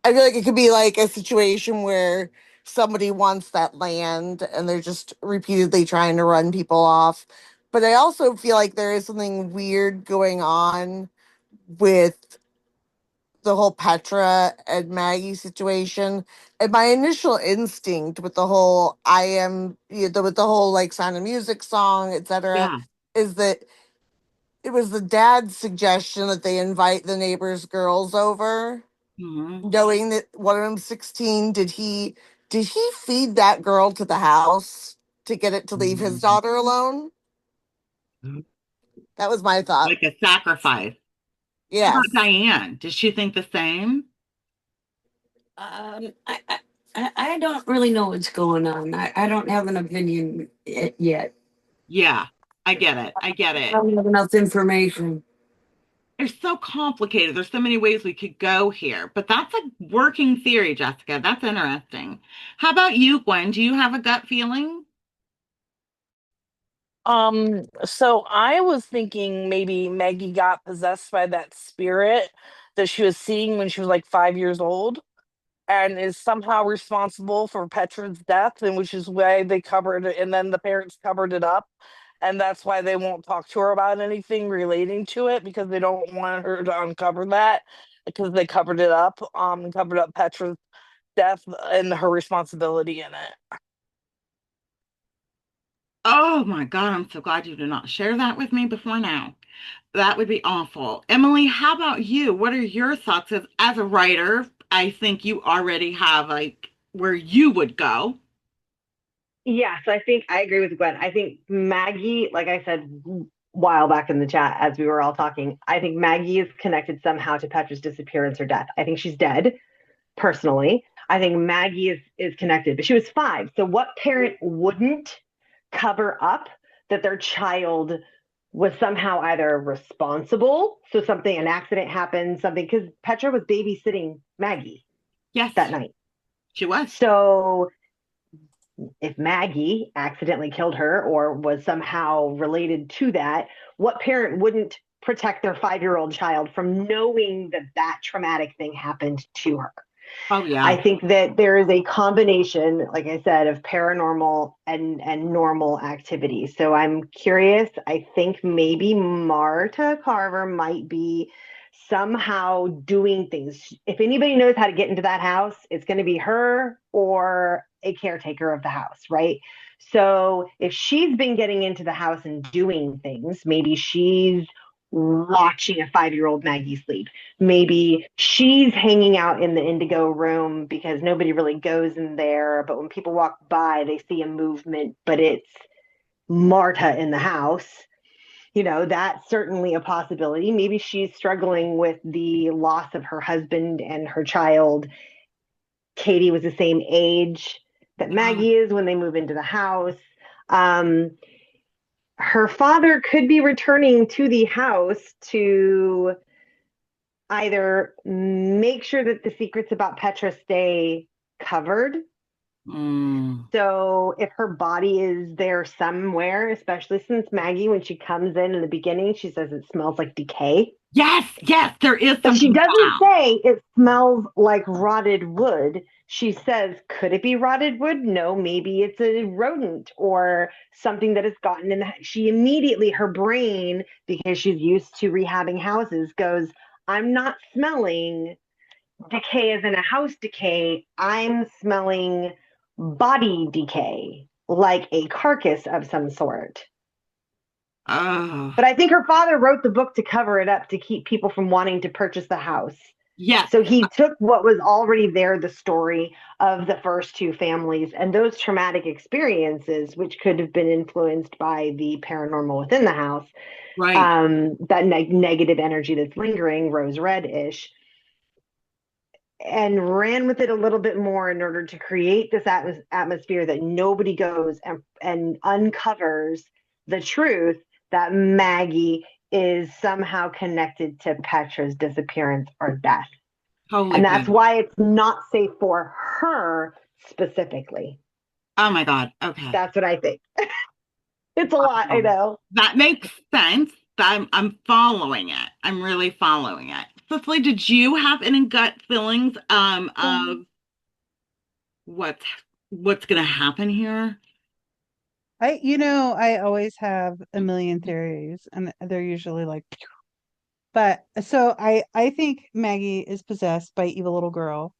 I feel like it could be like a situation where somebody wants that land and they're just repeatedly trying to run people off. But I also feel like there is something weird going on with the whole Petra and Maggie situation. And my initial instinct with the whole with the whole like Sound of Music song, etc., Yeah. is that it was the dad's suggestion that they invite the neighbors' girls over, Hmm. knowing that one of them's 16. Did he feed that girl to the house to get it to leave his daughter alone? That was my thought. Like a sacrifice. How about Yes. Diane? Does she think the same? I don't really know what's going on. I don't have an opinion yet. Yeah, I get it. I get I it. don't have enough information. It's so complicated. There's so many ways we could go here, but that's a working theory, Jessica. That's interesting. How about you, Gwen? Do you have a gut feeling? So I was thinking maybe Maggie got possessed by that spirit that she was seeing when she was like 5 years old. and is somehow responsible for Petra's death, and which is why they covered it, and then the parents covered it up, and that's why they won't talk to her about anything relating to it because they don't want her to uncover that because they covered up Petra's death and her responsibility in it. Oh my God, I'm so glad you did not share that with me before now. That would be awful. Emily, how about you? What are your thoughts as a writer? I think you already have like where you would go. Yeah, so I think I agree with Gwen. I think Maggie, like I said a while back in the chat as we were all talking, I think Maggie is connected somehow to Petra's disappearance or death. I think she's dead, personally. I think Maggie is connected, but she was 5. So what parent wouldn't cover up that their child was somehow either responsible, so something, an accident happened, something, because Petra was babysitting Maggie Yes, that night. she was. So if Maggie accidentally killed her or was somehow related to that, what parent wouldn't protect their 5-year-old child from knowing that that traumatic thing happened to her? Oh yeah. I think that there is a combination, like I said, of paranormal and normal activity. So I'm curious. I think maybe Marta Carver might be somehow doing things. If anybody knows how to get into that house, it's going to be her or a caretaker of the house, right? So if she's been getting into the house and doing things, maybe she's watching a 5-year-old Maggie sleep. Maybe she's hanging out in the indigo room because nobody really goes in there. But when people walk by, they see a movement, but it's Marta in the house. You know, that's certainly a possibility. Maybe she's struggling with the loss of her husband and her child. Katie was the same age that Maggie is when they move into the house. Her father could be returning to the house to either make sure that the secrets about Petra stay covered. So if her body is there somewhere, especially since Maggie, when she comes in the beginning, she says it smells like decay. Yes, there is But she something doesn't foul. say it smells like rotted wood. She says, could it be rotted wood? No, maybe it's a rodent or something that has gotten in the. She immediately, her brain, because she's used to rehabbing houses, goes, I'm not smelling decay as in a house decay. I'm smelling body decay, like a carcass of some sort. But I think her father wrote the book to cover it up, to keep people from wanting to purchase the house. Yes. So he took what was already there, the story of the first 2 families and those traumatic experiences, which could have been influenced by the paranormal within the house. Right. That negative energy that's lingering, rose red-ish, and ran with it a little bit more in order to create this atmosphere that nobody goes and uncovers the truth that Maggie is somehow connected to Petra's disappearance or death. Totally. And that's why it's not safe for her specifically. Oh my God. Okay. That's what I think. It's a lot, I know. That makes sense. I'm following it. I'm really following it. Cicely, did you have any gut feelings of what's gonna happen here? I always have a million theories, and they're usually like, pew. But so I think Maggie is possessed by evil little girl,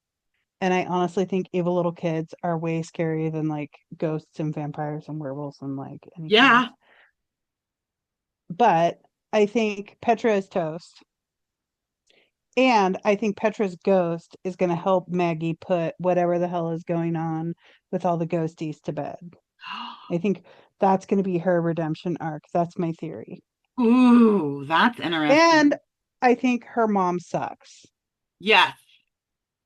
and I honestly think evil little kids are way scarier than like ghosts and vampires and werewolves and like anything Yeah. else. But I think Petra is toast. And I think Petra's ghost is going to help Maggie put whatever the hell is going on with all the ghosties to bed. I think that's going to be her redemption arc. That's my theory. Ooh, that's interesting. And I think her mom sucks. Yes.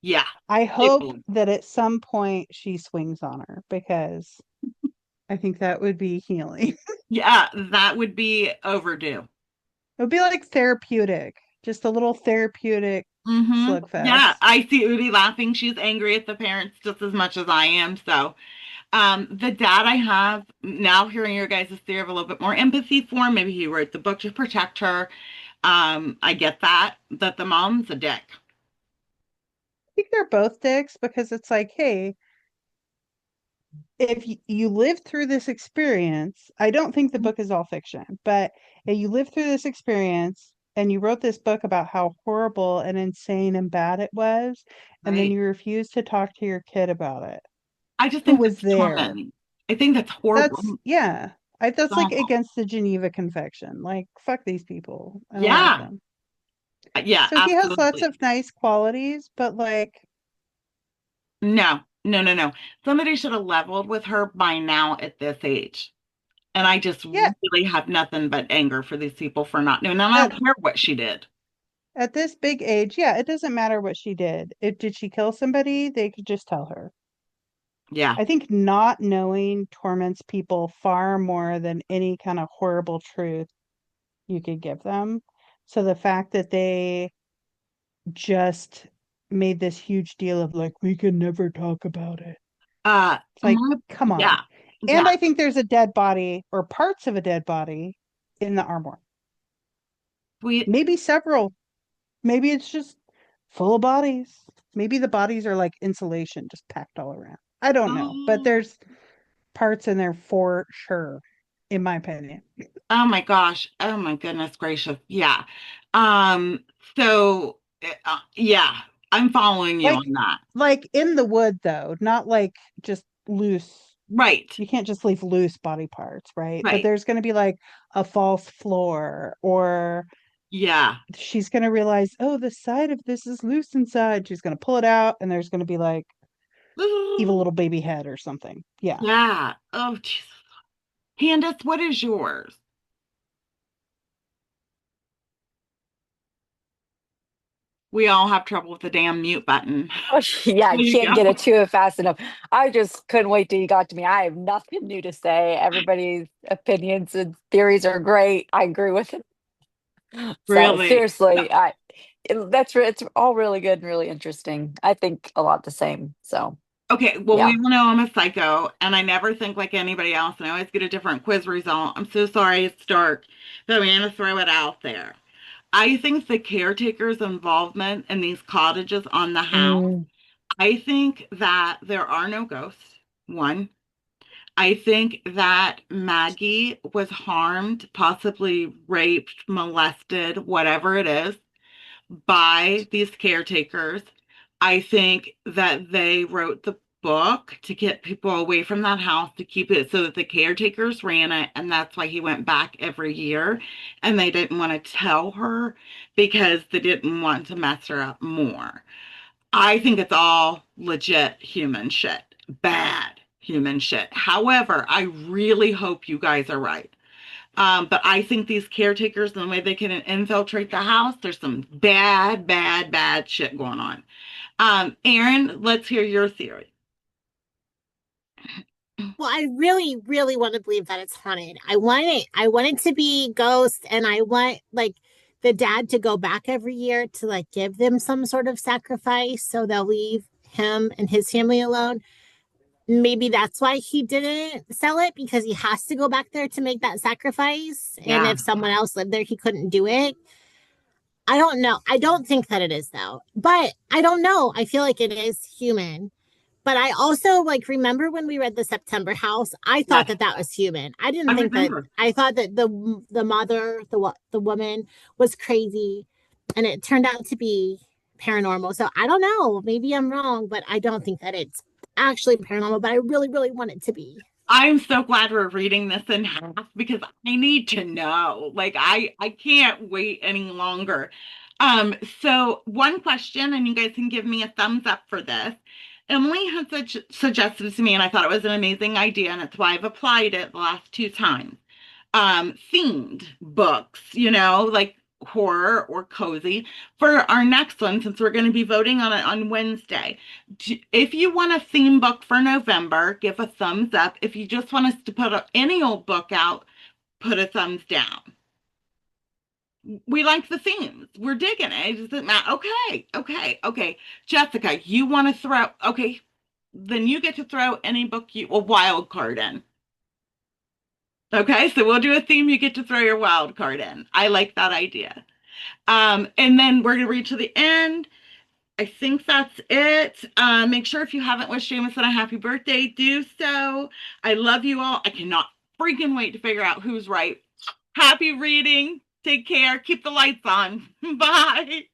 Yeah. I hope that at some point she swings on her, because I think that would be healing. Yeah, that would be overdue. It would be like therapeutic, just a little therapeutic slugfest. Yeah, I see Udi laughing. She's angry at the parents just as much as I am. So, the dad, I have now hearing your guys' theory of a little bit more empathy for. Maybe he wrote the book to protect her. I get that the mom's a dick. think they're both dicks because it's like, hey, if you live through this experience, I don't think the book is all fiction, but if you live through this experience and you wrote this book about how horrible and insane and bad it was, and then Right. you refuse to talk to your kid about it, I just who think was that's there. tormenting. I think that's horrible. That's yeah. It's That's like awful. against the Geneva Convention. Like, fuck these people. I don't like Yeah. them. Yeah, So he has lots absolutely. of nice qualities, but like, No, no, no, no. Somebody should have leveled with her by now at this age. And I just yeah, really have nothing but anger for these people for not doing. And I at don't care what she did. at this big age, yeah, it doesn't matter what she did. If did she kill somebody, they could just tell her. Yeah. I think not knowing torments people far more than any kind of horrible truth you could give them. So the fact that they just made this huge deal of like, we can never talk about it. It's like, My, come yeah, on. And yeah. I think there's a dead body or parts of a dead body in the armoire. We, Maybe several. Maybe it's just full of bodies. Maybe the bodies are like insulation just packed all around. I don't know, but oh, there's parts in there for sure, in my opinion. oh my gosh. Oh my goodness gracious. Yeah. Um, so yeah, I'm following you Like on that. like in the wood though, not like just loose. Right. You can't just leave loose body parts, right? But Right. there's going to be like a false floor, or Yeah. she's going to realize, oh, the side of this is loose inside. She's going to pull it out, and there's going to be like evil little baby head or something. Yeah. Yeah. Oh, Jesus. Candace, what is yours? We all have trouble with the damn mute button. Oh, yeah, I There you can't get it go. to it fast enough. I just couldn't wait till you got to me. I have nothing new to say. Everybody's opinions and theories are great. I agree with it. So Really? seriously, it's all really good and really interesting. I think a lot the same. So Okay, well, we yeah. all know I'm a psycho and I never think like anybody else, and I always get a different quiz result. I'm so sorry it's dark, but I'm going to throw it out there. I think the caretaker's involvement in these cottages on the house, Mm, I think that there are no ghosts, one. I think that Maggie was harmed, possibly raped, molested, whatever it is, by these caretakers. I think that they wrote the book to get people away from that house to keep it so that the caretakers ran it. And that's why he went back every year. And they didn't want to tell her because they didn't want to mess her up more. I think it's all legit human shit, bad human shit. However, I really hope you guys are right. But I think these caretakers and the way they can infiltrate the house, there's some bad, bad, bad shit going on. Aaron, let's hear your theory. Well, I really, really want to believe that it's haunted. I want it to be ghosts, and I want like the dad to go back every year to like give them some sort of sacrifice so they'll leave him and his family alone. Maybe that's why he didn't sell it, because he has to go back there to make that sacrifice. And Yeah. if someone else lived there, he couldn't do it. I don't know. I don't think that it is though. But I don't know. I feel like it is human. But I also like remember when we read the September House, I thought Yes, that that was human. I I didn't think that. remember. I thought that the mother, the woman was crazy, and it turned out to be paranormal. So I don't know. Maybe I'm wrong, but I don't think that it's actually paranormal, but I really, really want it to be. I'm so glad we're reading this in half because I need to know. Like I can't wait any longer. So one question, and you guys can give me a thumbs up for this. Emily had suggested to me, and I thought it was an amazing idea, and it's why I've applied it the last two times. Themed books, like horror or cozy for our next one, since we're going to be voting on it on Wednesday. If you want a theme book for November, give a thumbs up. If you just want us to put any old book out, put a thumbs down. We like the themes. We're digging it. It doesn't matter. Okay, okay, okay. Jessica, you want to throw, okay, then you get to throw any book a wild card in. Okay, so we'll do a theme. You get to throw your wild card in. I like that idea. And then we're going to read to the end. I think that's it. Make sure if you haven't wished Jameson a happy birthday, do so. I love you all. I cannot freaking wait to figure out who's right. Happy reading. Take care. Keep the lights on. Bye.